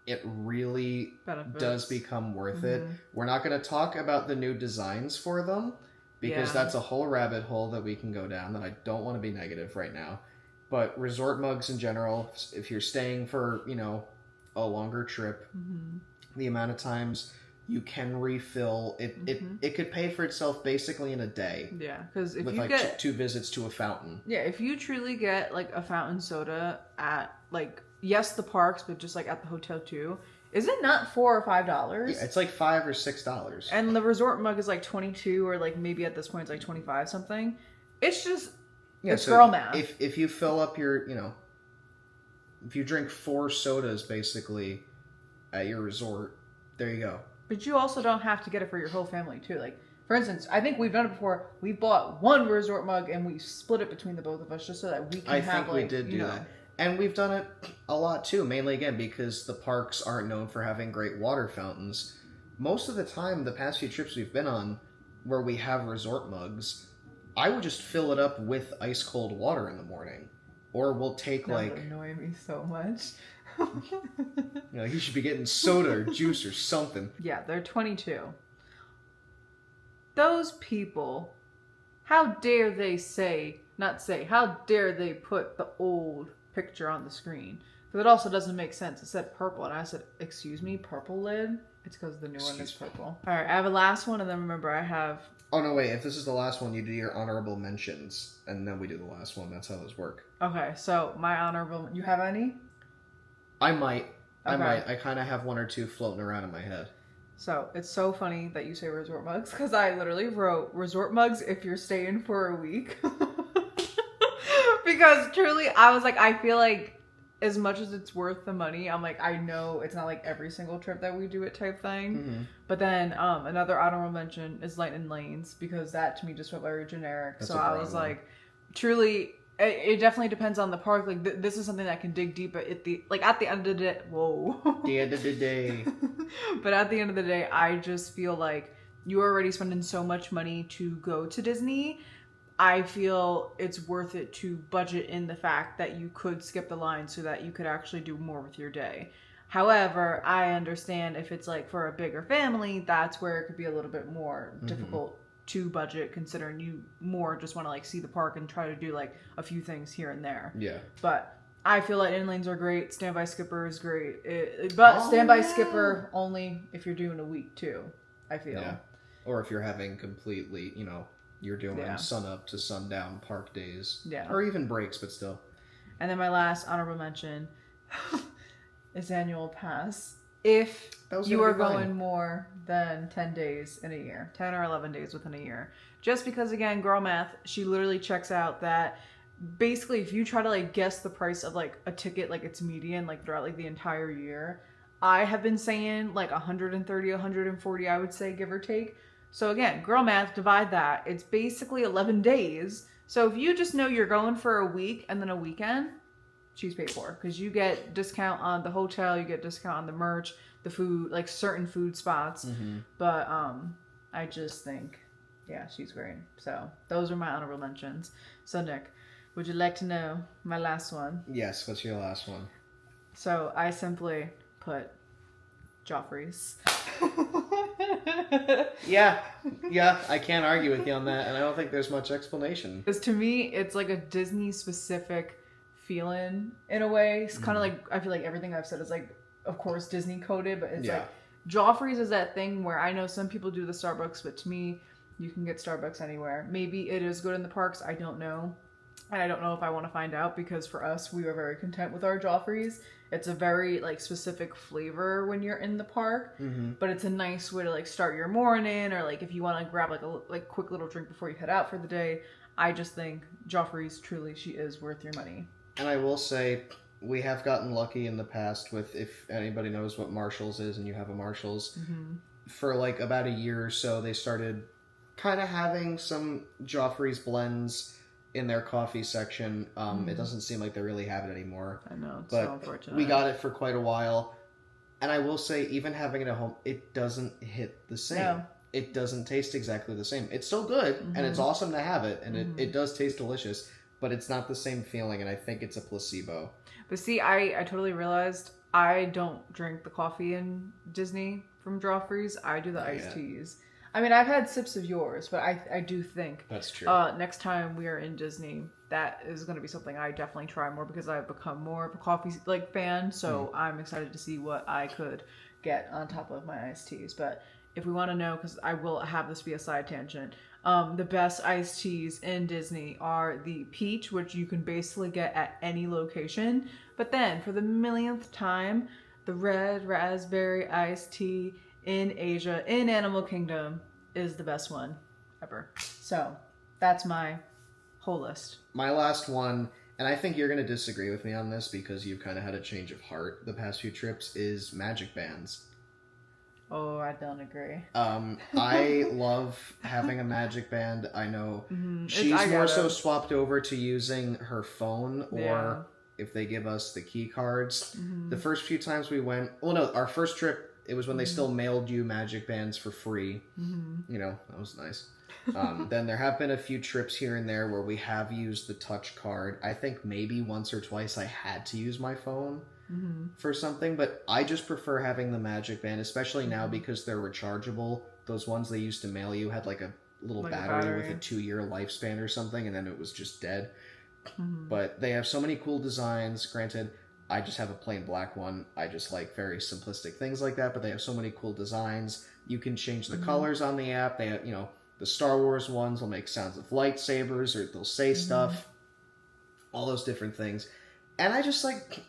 it really does become worth it. We're not going to talk about the new designs for them, because that's a whole rabbit hole that we can go down that I don't want to be negative right now. But resort mugs in general, if you're staying for, you know, a longer trip, the amount of times you can refill it could pay for itself basically in a day. Yeah, because if with you like get 2 visits to a fountain. Yeah, if you truly get like a fountain soda at like the parks, but just like at the hotel too, is it not $4 or $5? Yeah, it's like $5 or $6. And the resort mug is like 22, or like maybe at this point it's like 25 something. It's just it's so girl math. If you fill up your, you know, if you drink 4 sodas basically at your resort, there you go. But you also don't have to get it for your whole family too. Like, for instance, I think we've done it before. We bought one resort mug and we split it between the both of us just so that we can have, I think we did do that. And we've done it a lot too, mainly again because the parks aren't known for having great water fountains. Most of the time, the past few trips we've been on where we have resort mugs, I would just fill it up with ice cold water in the morning. Or we'll take that would annoy me so much. You know, he should be getting soda or juice or something. Yeah, they're 22. Those people, how dare they how dare they put the old picture on the screen? Because it also doesn't make sense. It said purple, and I said, excuse me, purple lid? It's because the new one is purple. Alright, I have a last one, and then remember I have... Oh, no, wait. If this is the last one, you do your honorable mentions, and then we do the last one. That's how those work. Okay, so my honorable... You have any? I might. Okay. I kind of have 1 or 2 floating around in my head. So, it's so funny that you say resort mugs, because I literally wrote resort mugs if you're staying for a week. Because truly, I was like, I feel like as much as it's worth the money, I'm like, I know it's not like every single trip that we do it type thing. But then another honorable mention is Lightning Lanes, because that to me just felt very generic. That's so I was like, truly... It definitely depends on the park. Like this is something that can dig deep at the end of the day. Whoa. The end of the day. But at the end of the day, I just feel like you're already spending so much money to go to Disney. I feel it's worth it to budget in the fact that you could skip the line so that you could actually do more with your day. However, I understand if it's like for a bigger family, that's where it could be a little bit more difficult to budget, considering you more just want to like see the park and try to do like a few things here and there. Yeah. But I feel like in-lanes are great. Standby Skipper is great. Standby Skipper only if you're doing a week too, I feel. Yeah. Or if you're having completely, you know, you're doing sun up to sundown park days. Yeah. Or even breaks, but still. And then my last honorable mention is annual pass. If you are going more than 10 days in a year, 10 or 11 days within a year. Just because, again, girl math, she literally checks out that basically if you try to like guess the price of like a ticket, like its median, like throughout like the entire year, I have been saying like 130, 140, I would say, give or take. So again, girl math, divide that. It's basically 11 days. So if you just know you're going for a week and then a weekend, she's paid for, because you get discount on the hotel, you get discount on the merch, the food, like certain food spots. But I just think, yeah, she's great. So those are my honorable mentions. So Nick, would you like to know my last one? Yes, what's your last one? So I simply put Joffrey's. Yeah, I can't argue with you on that, and I don't think there's much explanation. Because to me, it's like a Disney specific feeling in a way. It's kind of like, I feel like everything I've said is like, of course, Disney coded, but it's like Joffrey's is that thing where I know some people do the Starbucks, but to me, you can get Starbucks anywhere. Maybe it is good in the parks, I don't know. And I don't know if I want to find out, because for us, we are very content with our Joffrey's. It's a very like specific flavor when you're in the park, but it's a nice way to like start your morning, or like if you want to grab like a quick little drink before you head out for the day. I just think Joffrey's, truly, she is worth your money. And I will say, we have gotten lucky in the past with, if anybody knows what Marshall's is and you have a Marshall's, for like about a year or so, they started kind of having some Joffrey's blends in their coffee section. It doesn't seem like they really have it anymore. I know, it's but so unfortunate. We got it for quite a while. And I will say, even having it at home, it doesn't hit the same. No. It doesn't taste exactly the same. It's still good, and it's awesome to have it, and it does taste delicious, but it's not the same feeling, and I think it's a placebo. But see, I totally realized I don't drink the coffee in Disney from Joffrey's. I do the iced teas. I mean, I've had sips of yours, but I do think that's true. Next time we are in Disney, that is going to be something I definitely try more because I've become more of a coffee like fan. So I'm excited to see what I could get on top of my iced teas. But if we want to know, because I will have this be a side tangent, the best iced teas in Disney are the peach, which you can basically get at any location. But then for the millionth time, the red raspberry iced tea in Asia, in Animal Kingdom, is the best one ever. So that's my whole list. My last one, and I think you're going to disagree with me on this because you've kind of had a change of heart the past few trips, is magic bands. Oh, I don't agree. I love having a magic band. I know she's more so swapped over to using her phone, or if they give us the key cards. The first few times we went, well, no, our first trip, it was when they still mailed you magic bands for free. You know, that was nice. Then there have been a few trips here and there where we have used the touch card. I think maybe once or twice I had to use my phone for something, but I just prefer having the magic band, especially now because they're rechargeable. Those ones they used to mail you had like a little battery with a 2-year lifespan or something, and then it was just dead. But they have so many cool designs. Granted, I just have a plain black one. I just like very simplistic things like that, but they have so many cool designs. You can change the colors on the app. They have, you know, the Star Wars ones will make sounds of lightsabers, or they'll say stuff. All those different things. And I just like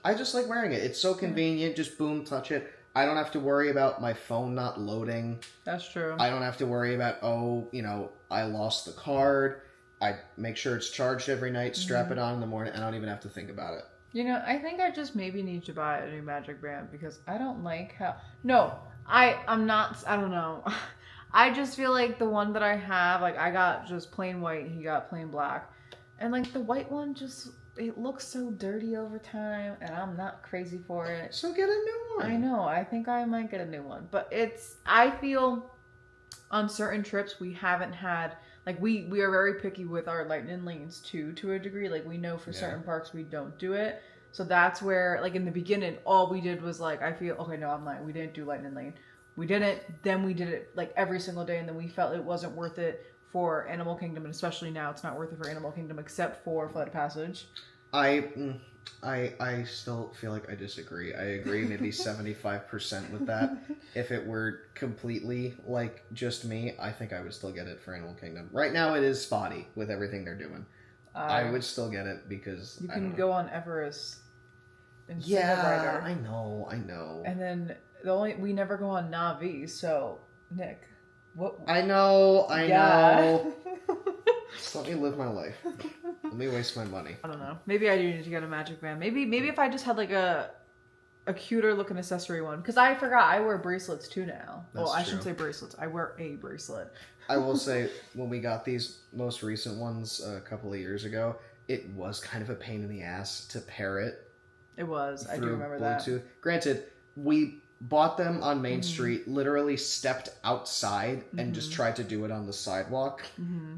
wearing it. It's so convenient. Just boom, touch it. I don't have to worry about my phone not loading. That's true. I don't have to worry about, oh, you know, I lost the card. I make sure it's charged every night, strap it on in the morning. I don't even have to think about it. You know, I think I just maybe need to buy a new magic band because I don't like how... No, I'm not... I don't know. I just feel like the one that I have, like, I got just plain white, he got plain black. And, like, the white one just... It looks so dirty over time, and I'm not crazy for it. So get a new one. I know. I think I might get a new one. But it's... I feel on certain trips we haven't had... Like, we are very picky with our lightning lanes, too, to a degree. Like, we know for certain parks we don't do it. So that's where, like, in the beginning, all we did was, like, I feel... Okay, no, I'm lying. We didn't do lightning lane. We didn't. Then we did it, like, every single day, and then we felt it wasn't worth it for Animal Kingdom, and especially now it's not worth it for Animal Kingdom except for Flight of Passage. I still feel like I disagree. I agree maybe 75% with that. If it were completely like just me, I think I would still get it for Animal Kingdom. Right now it is spotty with everything they're doing. I would still get it because you can go on Everest and yeah, I know. And then we never go on Na'vi, so Nick, what? I know. Just let me live my life. Let me waste my money. I don't know. Maybe I do need to get a magic band. Maybe if I just had like a cuter looking accessory one. Because I forgot I wear bracelets too now. That's I true. shouldn't say bracelets. I wear a bracelet. I will say, when we got these most recent ones a couple of years ago, it was kind of a pain in the ass to pair it. It was. I do remember Bluetooth. that. Granted, we bought them on Main Street, literally stepped outside and just tried to do it on the sidewalk.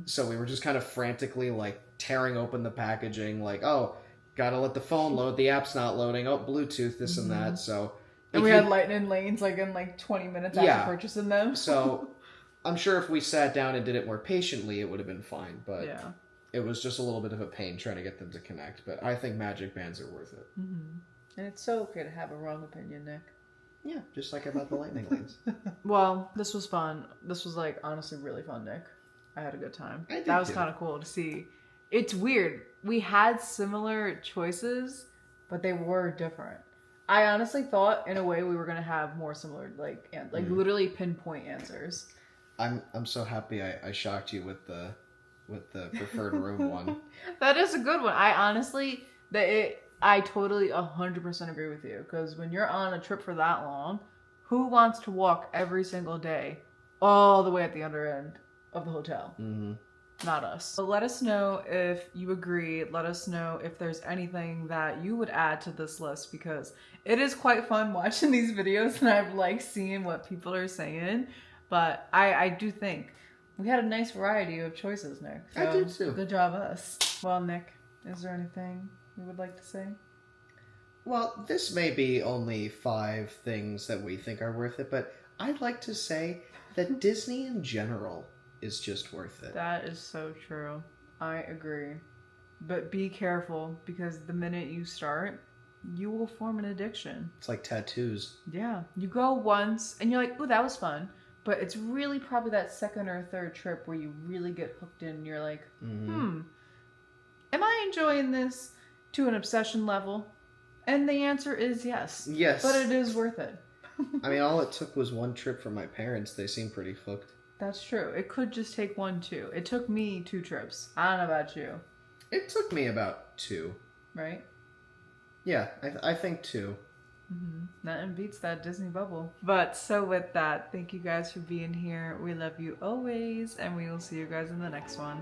So we were just kind of frantically like tearing open the packaging, like, oh, gotta let the phone load, the app's not loading, oh, Bluetooth, this and that. So and we had lightning lanes like in like 20 minutes after purchasing them. So I'm sure if we sat down and did it more patiently, it would have been fine. But it was just a little bit of a pain trying to get them to connect. But I think magic bands are worth it. And it's so okay to have a wrong opinion, Nick. Yeah, just like about the lightning lanes. Well, this was fun. This was like honestly really fun, Nick. I had a good time. That was kind of cool to see. It's weird. We had similar choices, but they were different. I honestly thought in a way we were gonna have more similar, like literally pinpoint answers. I'm so happy I shocked you with the preferred room one. That is a good one. I totally 100% agree with you, because when you're on a trip for that long, who wants to walk every single day all the way at the other end of the hotel? Not us. So let us know if you agree. Let us know if there's anything that you would add to this list, because it is quite fun watching these videos and I've liked seeing what people are saying. But I do think we had a nice variety of choices, Nick. So I do too. Good job us. Well, Nick, is there anything you would like to say? Well, this may be only 5 things that we think are worth it, but I'd like to say that Disney in general is just worth it. That is so true. I agree. But be careful, because the minute you start, you will form an addiction. It's like tattoos. Yeah. You go once and you're like, oh, that was fun. But it's really probably that second or third trip where you really get hooked in and you're like, am I enjoying this to an obsession level? And the answer is yes. Yes. But it is worth it. I mean, all it took was one trip for my parents. They seem pretty hooked. That's true. It could just take 1, 2. It took me 2 trips. I don't know about you. It took me about 2. Right? Yeah, I think 2. Nothing beats that Disney bubble. But so with that, thank you guys for being here. We love you always, and we will see you guys in the next one.